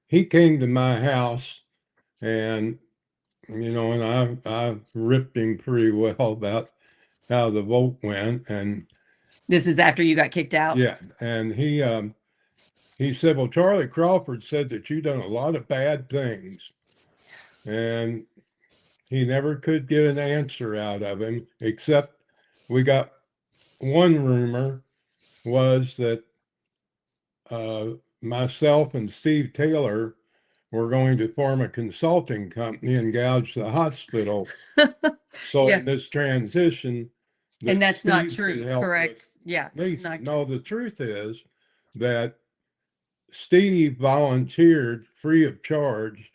he came to my house, and you know, and I ripped him pretty well about how the vote went, and This is after you got kicked out? yeah, and he said, well, Charlie Crawford said that you done a lot of bad things, and he never could get an answer out of him, except we got one rumor was that myself and Steve Taylor were going to form a consulting company and gouge the hospital. So Yeah. in this transition, And that's not Steve true, could help correct? with Yeah. it's Lisa. not No, the truth is that Steve volunteered free of charge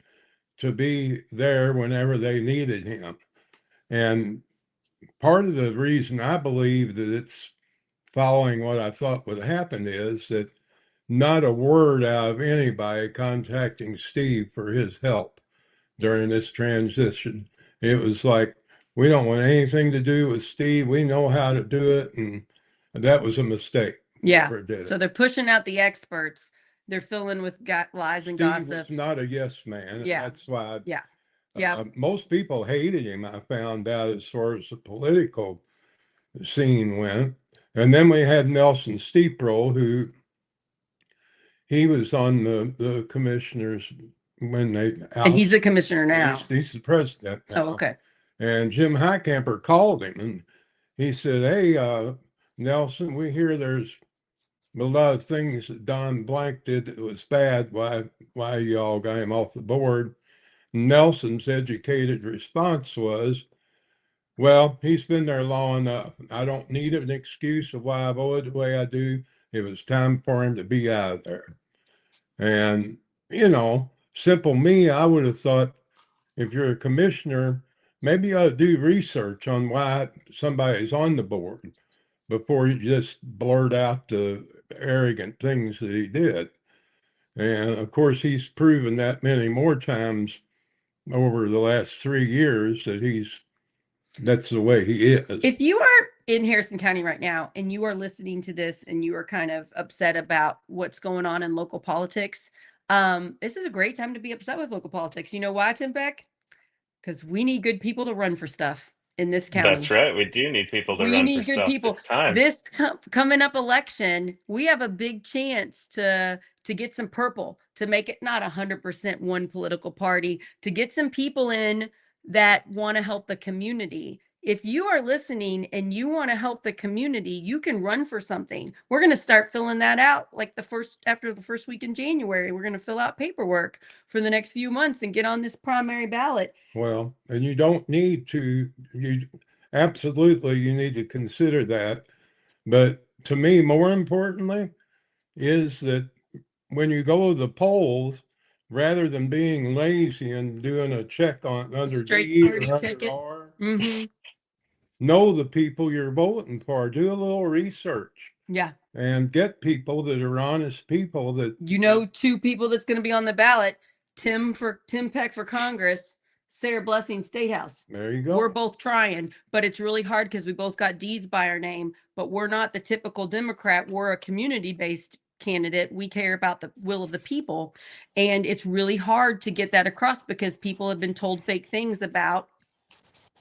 to be there whenever they needed him. And part of the reason I believe that it's following what I thought would happen is that not a word out of anybody contacting Steve for his help. during this transition. It was like, we don't want anything to do with Steve. We know how to do it. And that was a mistake. Yeah. Whoever did So it. they're pushing out the experts. They're filling with lies and Steve gossip. was not a yes man. Yeah. That's why Yeah. most people hated him, I found out, as far as the political scene went. And then we had Nelson Steeple, who he was on the commissioners when they And he's a commissioner now. He's the president now. Oh, okay. And Jim Highcamper called him and he said, "Hey, Nelson, we hear there's a lot of things that Donn Blank did that was bad. Why y'all got him off the board?" Nelson's educated response was, "Well, he's been there long enough. I don't need an excuse of why I voted the way I do. It was time for him to be out of there." And, simple me, I would have thought, if you're a commissioner, maybe you ought to do research on why somebody's on the board before you just blurt out the arrogant things that he did. And of course, he's proven that many more times over the last 3 years that that's the way he is. If you are in Harrison County right now and you are listening to this and you are kind of upset about what's going on in local politics, this is a great time to be upset with local politics. You know why, Tim Peck? Because we need good people to run for stuff in this county. That's right. We do need people to We run need for good stuff. people. It's time. This coming up election, we have a big chance to get some purple, to make it not 100% one political party, to get some people in that want to help the community. If you are listening and you want to help the community, you can run for something. We're going to start filling that out like after the first week in January. We're going to fill out paperwork for the next few months and get on this primary ballot. Well, and you don't need to, you need to consider that. But to me, more importantly, is that when you go to the polls, rather than being lazy and doing a check on under Straight D or party under ticket. R, Mm-hmm. know the people you're voting for. Do a little research Yeah. and get people that are honest people that two people that's going to be on the ballot. Tim Peck for Congress, Sarah Blessing State House. There you go. We're both trying, but it's really hard because we both got D's by our name, but we're not the typical Democrat. We're a community-based candidate. We care about the will of the people. And it's really hard to get that across because people have been told fake things about,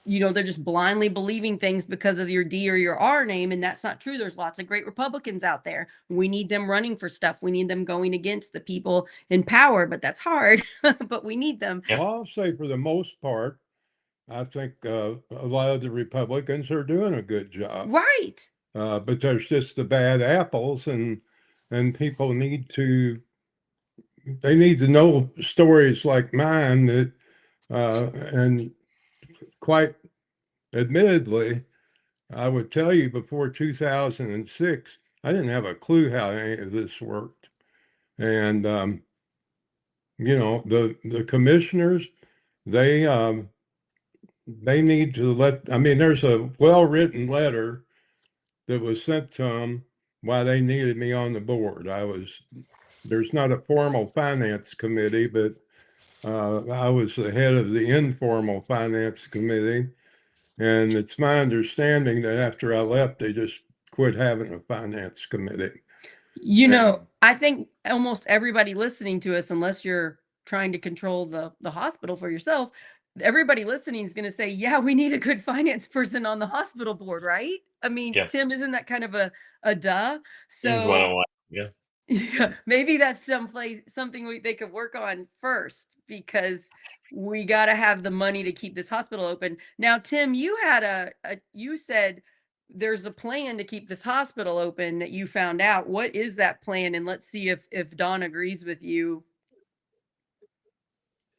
they're just blindly believing things because of your D or your R name. And that's not true. There's lots of great Republicans out there. We need them running for stuff. We need them going against the people in power, but that's hard, but we need them. Well, I'll say for the most part, I think a lot of the Republicans are doing a good job. Right. But there's just the bad apples and people need to know stories like mine that, and quite admittedly, I would tell you before 2006, I didn't have a clue how any of this worked. And, the commissioners, they need to there's a well-written letter that was sent to them why they needed me on the board. There's not a formal finance committee, but I was the head of the informal finance committee. And it's my understanding that after I left, they just quit having a finance committee. I think almost everybody listening to us, unless you're trying to control the hospital for yourself, everybody listening is going to say, yeah, we need a good finance person on the hospital board, right? I mean, Yeah. Tim, isn't that kind of a duh? It's So 101. Yeah. Yeah, maybe that's something they could work on first, because we got to have the money to keep this hospital open. Now, Tim, you had you said there's a plan to keep this hospital open that you found out. What is that plan? And let's see if Donn agrees with you.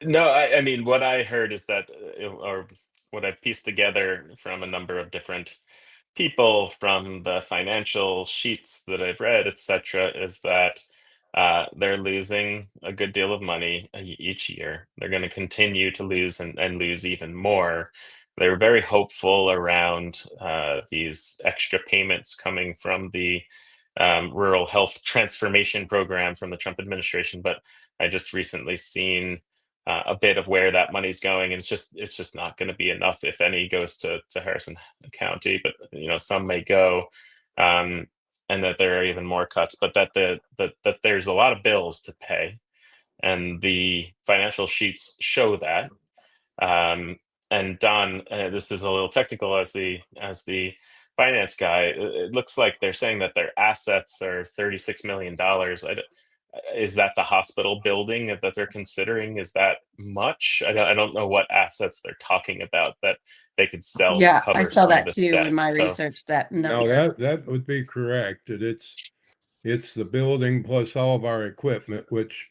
No, I mean, what I heard is that, or what I pieced together from a number of different people, from the financial sheets that I've read, etc., is that they're losing a good deal of money each year. They're going to continue to lose and lose even more. They were very hopeful around these extra payments coming from the Rural Health Transformation Program from the Trump administration, but I just recently seen a bit of where that money's going, and it's just not going to be enough, if any, goes to Harrison County. But some may go, and that there are even more cuts, but that there's a lot of bills to pay, and the financial sheets show that. And Donn, this is a little technical as the finance guy. It looks like they're saying that their assets are $36 million. Is that the hospital building that they're considering? Is that much? I don't know what assets they're talking about that they could sell to Yeah, I cover saw some of that this too debt. in my So research. That No, number. that would be correct. That it's the building plus all of our equipment, which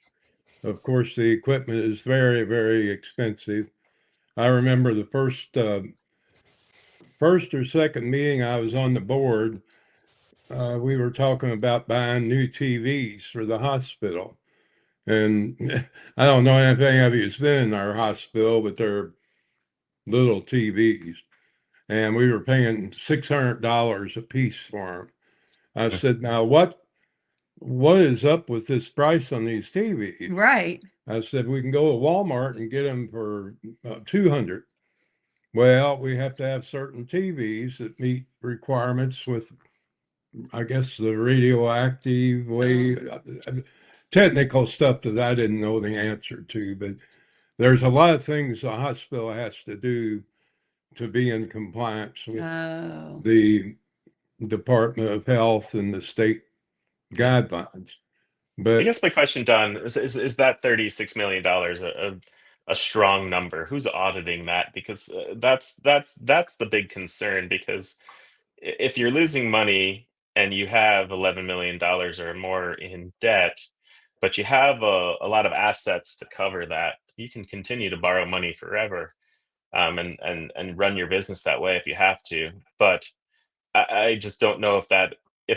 of course the equipment is very, very expensive. I remember the first or second meeting I was on the board, we were talking about buying new TVs for the hospital. And I don't know anything of you's been in our hospital, but they're little TVs. And we were paying $600 a piece for them. I said, now what is up with this price on these TVs? Right. I said, we can go to Walmart and get them for 200. Well, we have to have certain TVs that meet requirements with, I guess, the radioactive way, technical stuff that I didn't know the answer to. But there's a lot of things the hospital has to do to be in compliance with the Department of Health and the state guidelines. I But guess my question, Don, is that $36 million a strong number? Who's auditing that? Because that's the big concern. Because if you're losing money and you have $11 million or more in debt, but you have a lot of assets to cover that, you can continue to borrow money forever, and run your business that way if you have to. But I just don't know if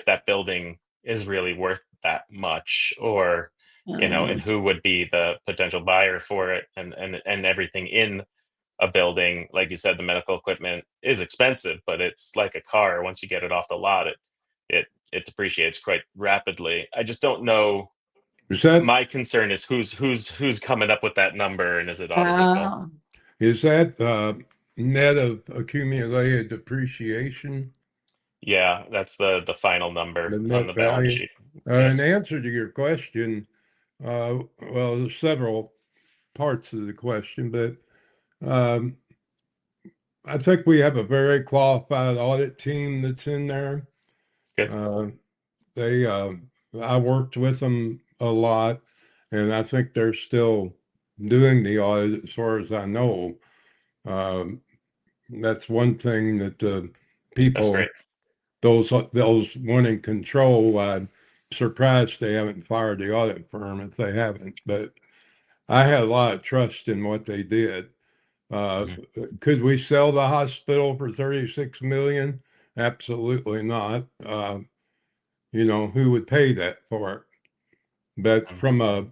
that building is really worth that much, or and who would be the potential buyer for it, and everything in a building. Like you said, the medical equipment is expensive, but it's like a car. Once you get it off the lot, it depreciates quite rapidly. I just don't know. is that My concern is who's coming up with that number, and is it auditable? is that net of accumulated depreciation? Yeah, that's the final number The on the net balance value. sheet. Yeah. In answer to your question, well, there's several parts of the question, but um, I think we have a very qualified audit team that's in there. Good. They, I worked with them a lot, and I think they're still doing the audit as far as I know. That's one thing that the That's people, great. those wanting control, I'm surprised they haven't fired the audit firm if they haven't. But I had a lot of trust in what they did. Mhm. Could we sell the hospital for 36 million? Absolutely not. Who would pay that for it? But Mhm. from a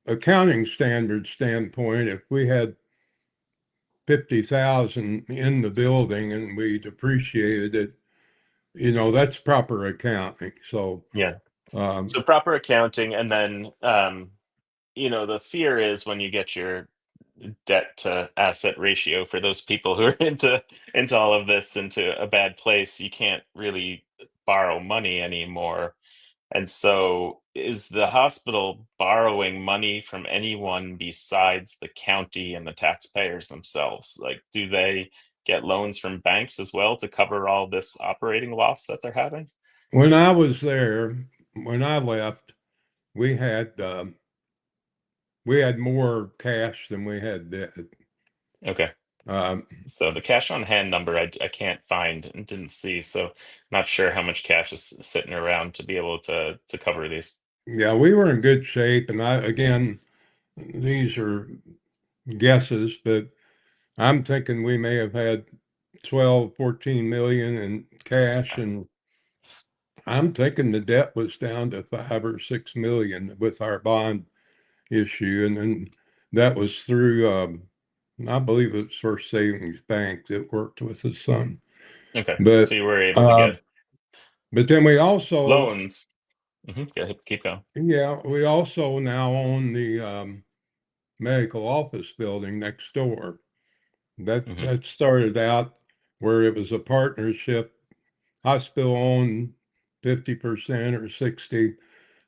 accounting standard standpoint, if we had 50,000 in the building and we depreciated it, that's proper accounting. So, Yeah. um, So proper accounting, and then the fear is when you get your debt to asset ratio, for those people who are into all of this, into a bad place, you can't really borrow money anymore. And so, is the hospital borrowing money from anyone besides the county and the taxpayers themselves? Like, do they get loans from banks as well to cover all this operating loss that they're having? when I was there, when I left, we had um, we had more cash than we had debt. Okay. Um, So the cash on hand number, I can't find and didn't see. So not sure how much cash is sitting around to be able to cover these. yeah, we were in good shape. And again, these are guesses, but I'm thinking we may have had 12, 14 million in cash. And I'm thinking the debt was down to 5 or 6 million with our bond issue. And then that was through, I believe it was First Savings Bank that worked with his son. Okay. So But, you were able to uh, get but then we also, loans. Go ahead, keep going. yeah, we also now own the medical office building next door. Mhm. That started out where it was a partnership, hospital owned 50% or 60,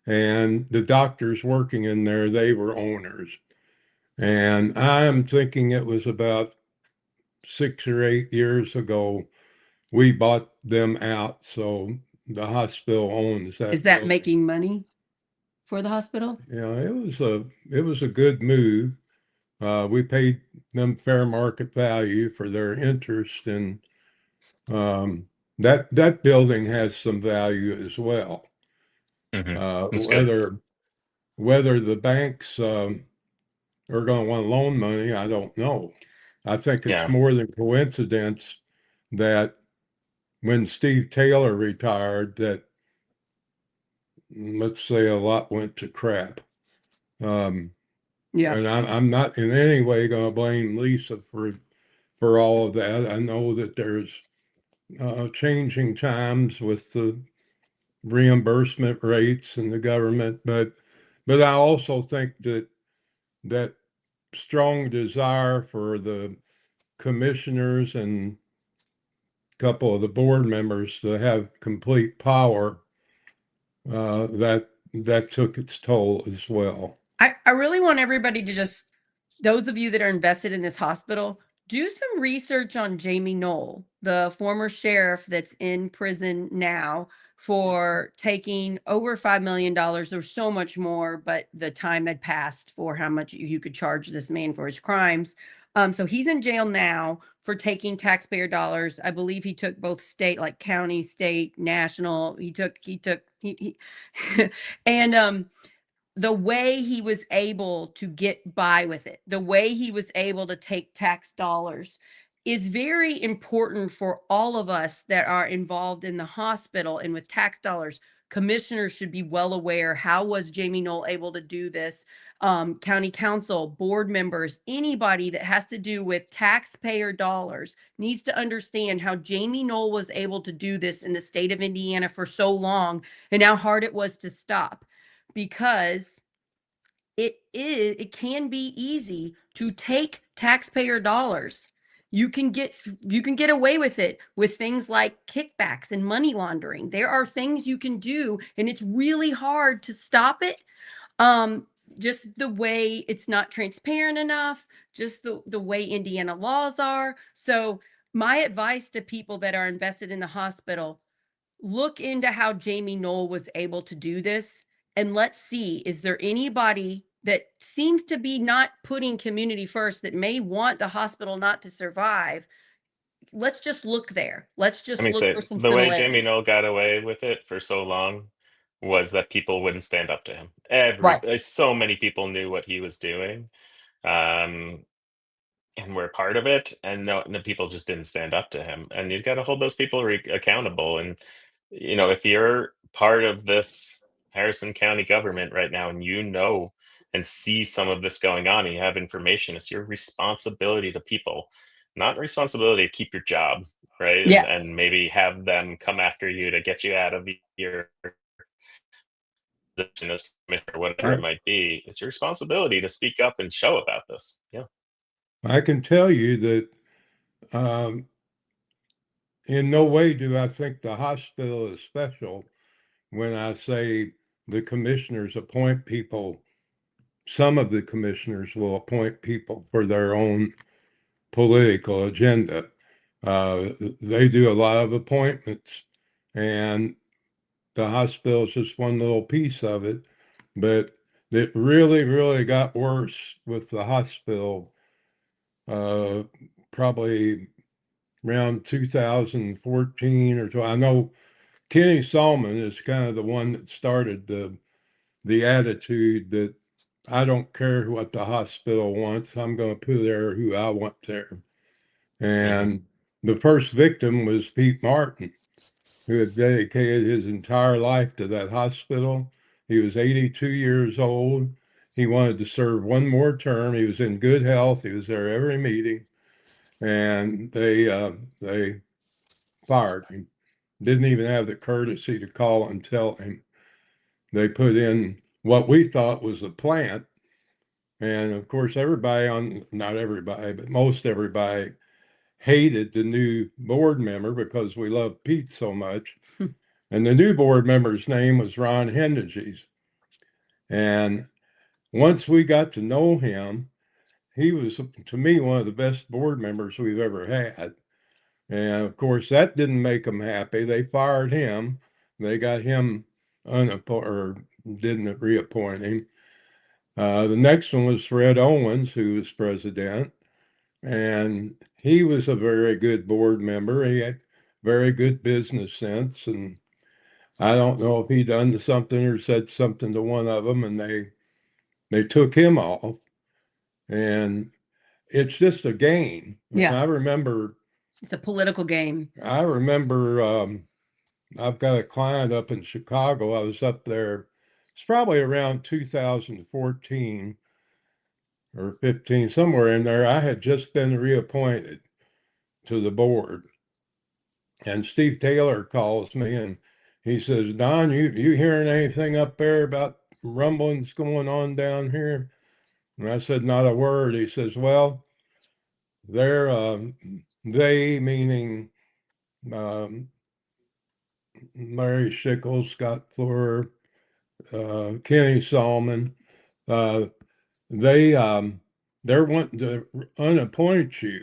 and the doctors working in there, they were owners. And I'm thinking it was about 6 or 8 years ago, we bought them out. So the hospital owns Is that that building. making money for the hospital? Yeah, it was a good move. We paid them fair market value for their interest, and that building has some value as well. Mhm. Uh, That's good. whether whether the banks are going to want to loan money, I don't know. I think it's Yeah. more than coincidence that when Steve Taylor retired, that let's say a lot went to crap. Um, Yeah. and I'm not in any way going to blame Lisa for all of that. I know that there's changing times with the reimbursement rates and the government, but I also think that strong desire for the commissioners and a couple of the board members to have complete power, that took its toll as well. I really want everybody to just, those of you that are invested in this hospital, do some research on Jamie Knoll, the former sheriff that's in prison now for taking over $5 million. There's so much more, but the time had passed for how much you could charge this man for his crimes. So he's in jail now for taking taxpayer dollars. I believe he took both state, like county, state, national. He and the way he was able to get by with it, the way he was able to take tax dollars is very important for all of us that are involved in the hospital and with tax dollars. Commissioners should be well aware. How was Jamie Knoll able to do this? County council, board members, anybody that has to do with taxpayer dollars needs to understand how Jamie Knoll was able to do this in the state of Indiana for so long and how hard it was to stop, because it can be easy to take taxpayer dollars. You can get away with it with things like kickbacks and money laundering. There are things you can do, and it's really hard to stop it. Um, just the way it's not transparent enough, just the way Indiana laws are. So my advice to people that are invested in the hospital: look into how Jamie Knoll was able to do this, and let's see, is there anybody that seems to be not putting community first that may want the hospital not to survive? Let's just look there. Let's I just mean, look so for some the way Jamie similarities. Knoll got away with it for so long was that people wouldn't stand up to him. Right. So many people knew what he was doing. Um, and we're part of it, and no people just didn't stand up to him, and you've got to hold those people accountable. And if you're part of this Harrison County government right now, and and see some of this going on, and you have information, it's your responsibility to people, not responsibility to keep your job, right? and Yes. and maybe have them come after you to get you out of your position as commissioner or whatever I it might be. It's your responsibility to speak up and show about this. Yeah. I can tell you that um, in no way do I think the hospital is special when I say the commissioners appoint people. Some of the commissioners will appoint people for their own political agenda. They do a lot of appointments, and the hospital is just one little piece of it. But it really, really got worse with the hospital, uh, probably around 2014 or so. I know Kenny Solomon is kind of the one that started the attitude that I don't care what the hospital wants. I'm going to put there who I want there. Hmm. And the first victim was Pete Martin, who had dedicated his entire life to that hospital. He was 82 years old. He wanted to serve one more term. He was in good health. He was there every meeting, and they fired him. Didn't even have the courtesy to call and tell him. They put in what we thought was a plant And of course, not everybody, but most everybody hated the new board member because we love Pete so much. And the new board member's name was Ron Hendiges. And once we got to know him, he was, to me, one of the best board members we've ever had. And of course, that didn't make them happy. They fired him. They got him or didn't reappoint him. The next one was Fred Owens, who was president. And he was a very good board member. He had very good business sense. And I don't know if he done something or said something to one of them, and they took him off. And it's just a game. Yeah. I remember It's a political game. I've got a client up in Chicago. I was up there. It's probably around 2014 or 15, somewhere in there. I had just been reappointed to the board. And Steve Taylor calls me and he says, Don, you hearing anything up there about rumblings going on down here? And I said, not a word. He says, well, they're, they meaning Larry Schickel, Scott Floor, Kenny Solomon, they're wanting to unappoint you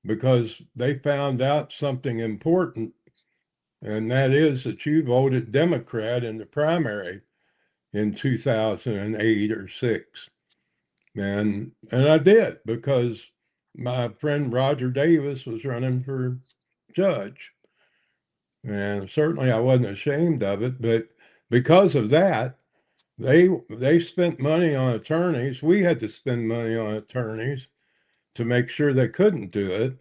because they found out something important, and that is that you voted Democrat in the primary in 2008 or 6. And I did, because my friend Roger Davis was running for judge. And certainly I wasn't ashamed of it, but because of that, they spent money on attorneys. We had to spend money on attorneys to make sure they couldn't do it.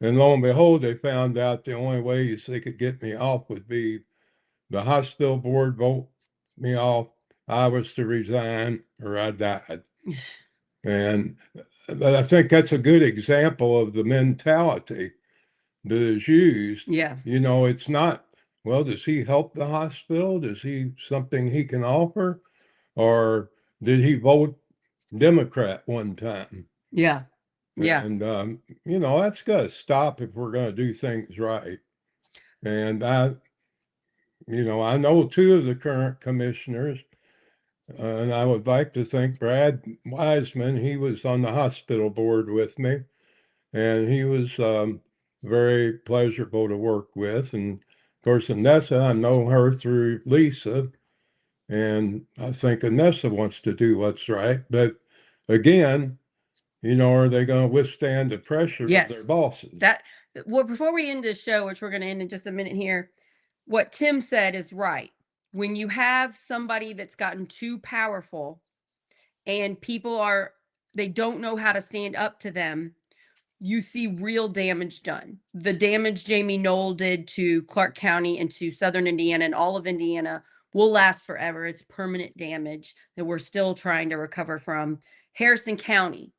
And lo and behold, they found out the only way they could get me off would be the hospital board vote me off. I was to resign or I died. And I think that's a good example of the mentality that is used. Yeah. You know, it's not, well, does he help the hospital? Does he something he can offer? Or did he vote Democrat one time? Yeah. Yeah. And, you know, that's got to stop if we're going to do things right. And you know, I know 2 of the current commissioners, and I would like to thank Brad Wiseman. He was on the hospital board with me, and he was very pleasurable to work with. And of course, Anessa, I know her through Lisa, and I think Anessa wants to do what's right. But again, you know, are they going to withstand the pressure of their bosses? Well, before we end this show, which we're going to end in just a minute here, what Tim said is right. When you have somebody that's gotten too powerful and they don't know how to stand up to them, you see real damage done. The damage Jamie Knoll did to Clark County and to Southern Indiana and all of Indiana will last forever. It's permanent damage that we're still trying to recover from. Harrison County,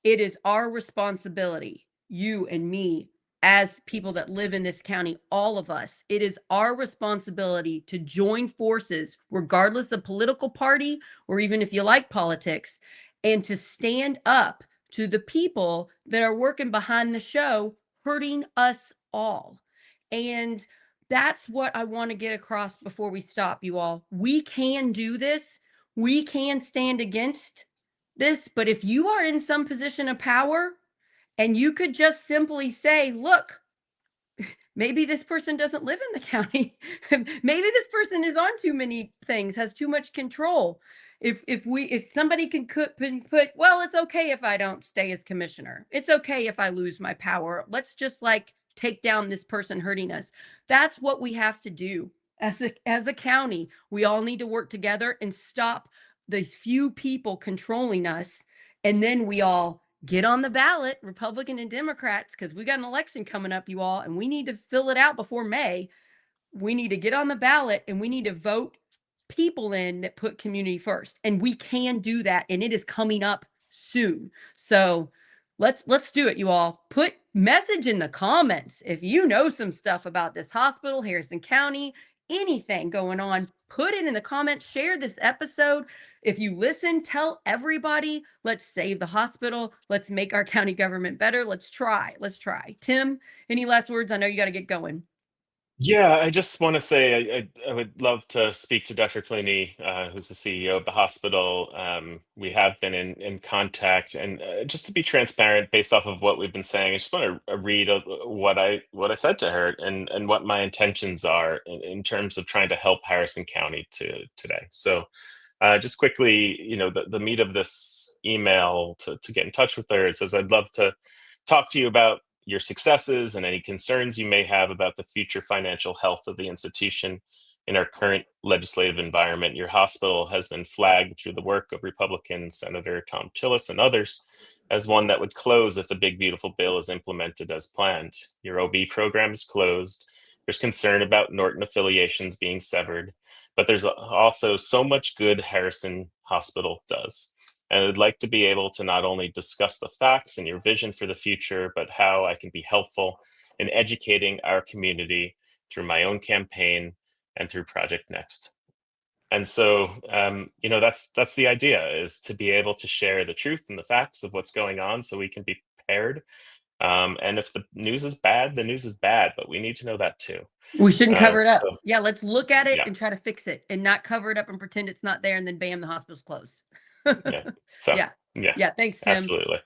it is our responsibility, you and me, as people that live in this county, all of us, it is our responsibility to join forces, regardless of political party, or even if you like politics, and to stand up to the people that are working behind the show, hurting us all. And that's what I want to get across before we stop, you all. We can do this. We can stand against this. But if you are in some position of power and you could just simply say, look, maybe this person doesn't live in the county. Maybe this person is on too many things, has too much control. If somebody can put, well, it's okay if I don't stay as commissioner. It's okay if I lose my power. Let's just like take down this person hurting us. That's what we have to do as a county. We all need to work together and stop these few people controlling us. And then we all get on the ballot, Republican and Democrats, because we got an election coming up, you all, and we need to fill it out before May. We need to get on the ballot and we need to vote people in that put community first. And we can do that. And it is coming up soon. So let's do it, you all. Put message in the comments if you know some stuff about this hospital, Harrison County, anything going on, put it in the comments, share this episode. If you listen, tell everybody. Let's save the hospital. Let's make our county government better. Let's try. Let's try. Tim, any last words? I know you got to get going. Yeah, I just want to say I would love to speak to Dr. Clooney, who's the CEO of the hospital. We have been in contact, and just to be transparent, based off of what we've been saying, I just want to read what I said to her and what my intentions are in terms of trying to help Harrison County today. So, just quickly, the meat of this email to get in touch with her, it says, I'd love to talk to you about your successes and any concerns you may have about the future financial health of the institution. In our current legislative environment, your hospital has been flagged through the work of Republican Senator Tom Tillis and others as one that would close if the big beautiful bill is implemented as planned. Your OB program is closed. There's concern about Norton affiliations being severed, but there's also so much good Harrison Hospital does. And I'd like to be able to not only discuss the facts and your vision for the future, but how I can be helpful in educating our community through my own campaign and through Project Next. And so, that's the idea, is to be able to share the truth and the facts of what's going on so we can be prepared. And if the news is bad, the news is bad, but we need to know that too. We shouldn't cover it up. So, Yeah, let's look at it yeah. and try to fix it and not cover it up and pretend it's not there and then bam, the hospital's closed. Yeah. So, yeah. Thanks, Tim. Absolutely.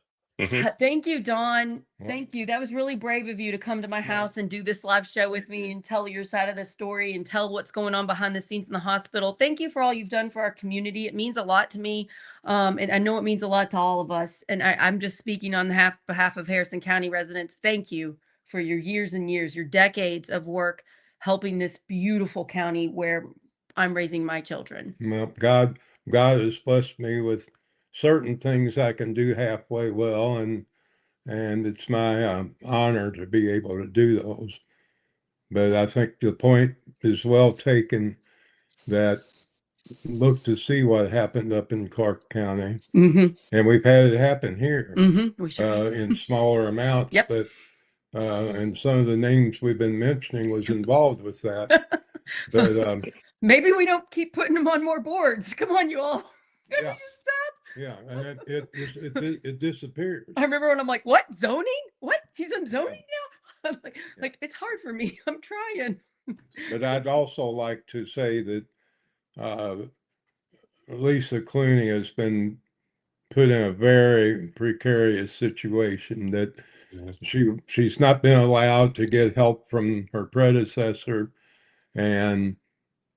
Thank you, Donn. Yeah. Thank you. That was really brave of you to come to my house and do this live show with me and tell your side of the story and tell what's going on behind the scenes in the hospital. Thank you for all you've done for our community. It means a lot to me. And I know it means a lot to all of us. And I'm just speaking on behalf of Harrison County residents. Thank you for your years and years, your decades of work helping this beautiful county where I'm raising my children. Well, God has blessed me with certain things I can do halfway well, and it's my honor to be able to do those. But I think the point is well taken, that look to see what happened up in Clark County, and we've had it happen here We sure in smaller amounts. Yep. But and some of the names we've been mentioning was involved with that. But maybe we don't keep putting them on more boards. Come on, you all. Can Yeah. we just stop? yeah, and it disappears. I remember when I'm like, what, zoning? What? He's on zoning now? I'm like, it's hard for me. I'm trying. But I'd also like to say that Lisa Clooney has been put in a very precarious situation, that she's not been allowed to get help from her predecessor, and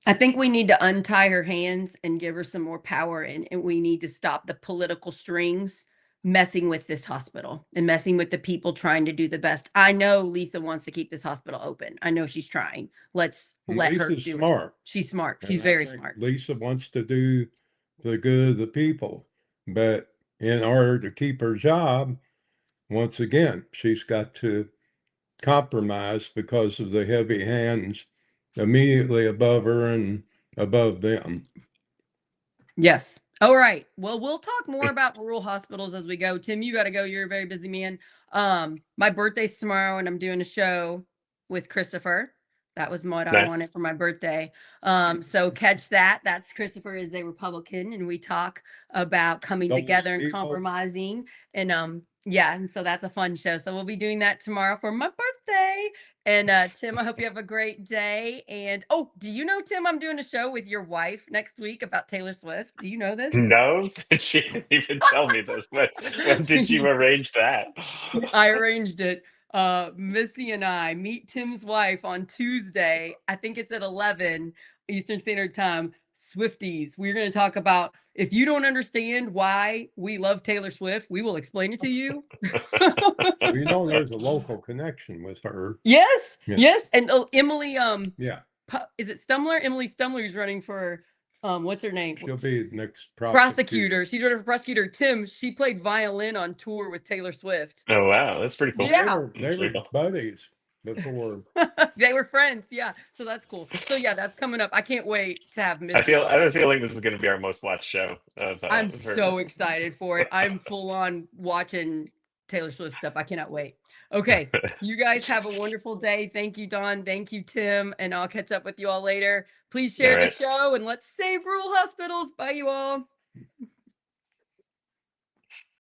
I think we need to untie her hands and give her some more power, and we need to stop the political strings messing with this hospital and messing with the people trying to do the best. I know Lisa wants to keep this hospital open. I know she's trying. Let's let her Lisa's do smart. it. She's smart. And She's I very think smart. Lisa wants to do the good of the people, but in order to keep her job, once again, she's got to compromise because of the heavy hands immediately above her and above them. Yes. All right. Well, we'll talk more about rural hospitals as we go. Tim, you got to go. You're a very busy man. My birthday's tomorrow, and I'm doing a show with Christopher. That was what I wanted for my birthday. So catch that. That's Christopher is a Republican, and we talk about coming together and compromising. And and so that's a fun show. So we'll be doing that tomorrow for my birthday. And Tim, I hope you have a great day. And do you know, Tim, I'm doing a show with your wife next week about Taylor Swift. Do you know this? No, she didn't even tell me this. When did you arrange that? I arranged it. Missy and I meet Tim's wife on Tuesday. I think it's at 11 Eastern Standard Time. Swifties. We're going to talk about, if you don't understand why we love Taylor Swift, we will explain it to you. We know there's a local connection with her. Yes. And Emily, is it Stumler? Emily Stumler is running for what's her name? She'll be the next prosecutor. She's running for prosecutor. Tim, she played violin on tour with Taylor Swift. Oh wow, that's pretty cool. Yeah, they were buddies before. They were friends. Yeah, so that's cool. So yeah, that's coming up. I can't wait to have Miss. I have a feeling this is going to be our most watched show. I'm so excited for it. I'm full on watching Taylor Swift stuff. I cannot wait. Okay. You guys have a wonderful day. Thank you, Donn. Thank you, Tim. And I'll catch up with you all later. Please share the right. show and let's save rural hospitals. Bye, you all.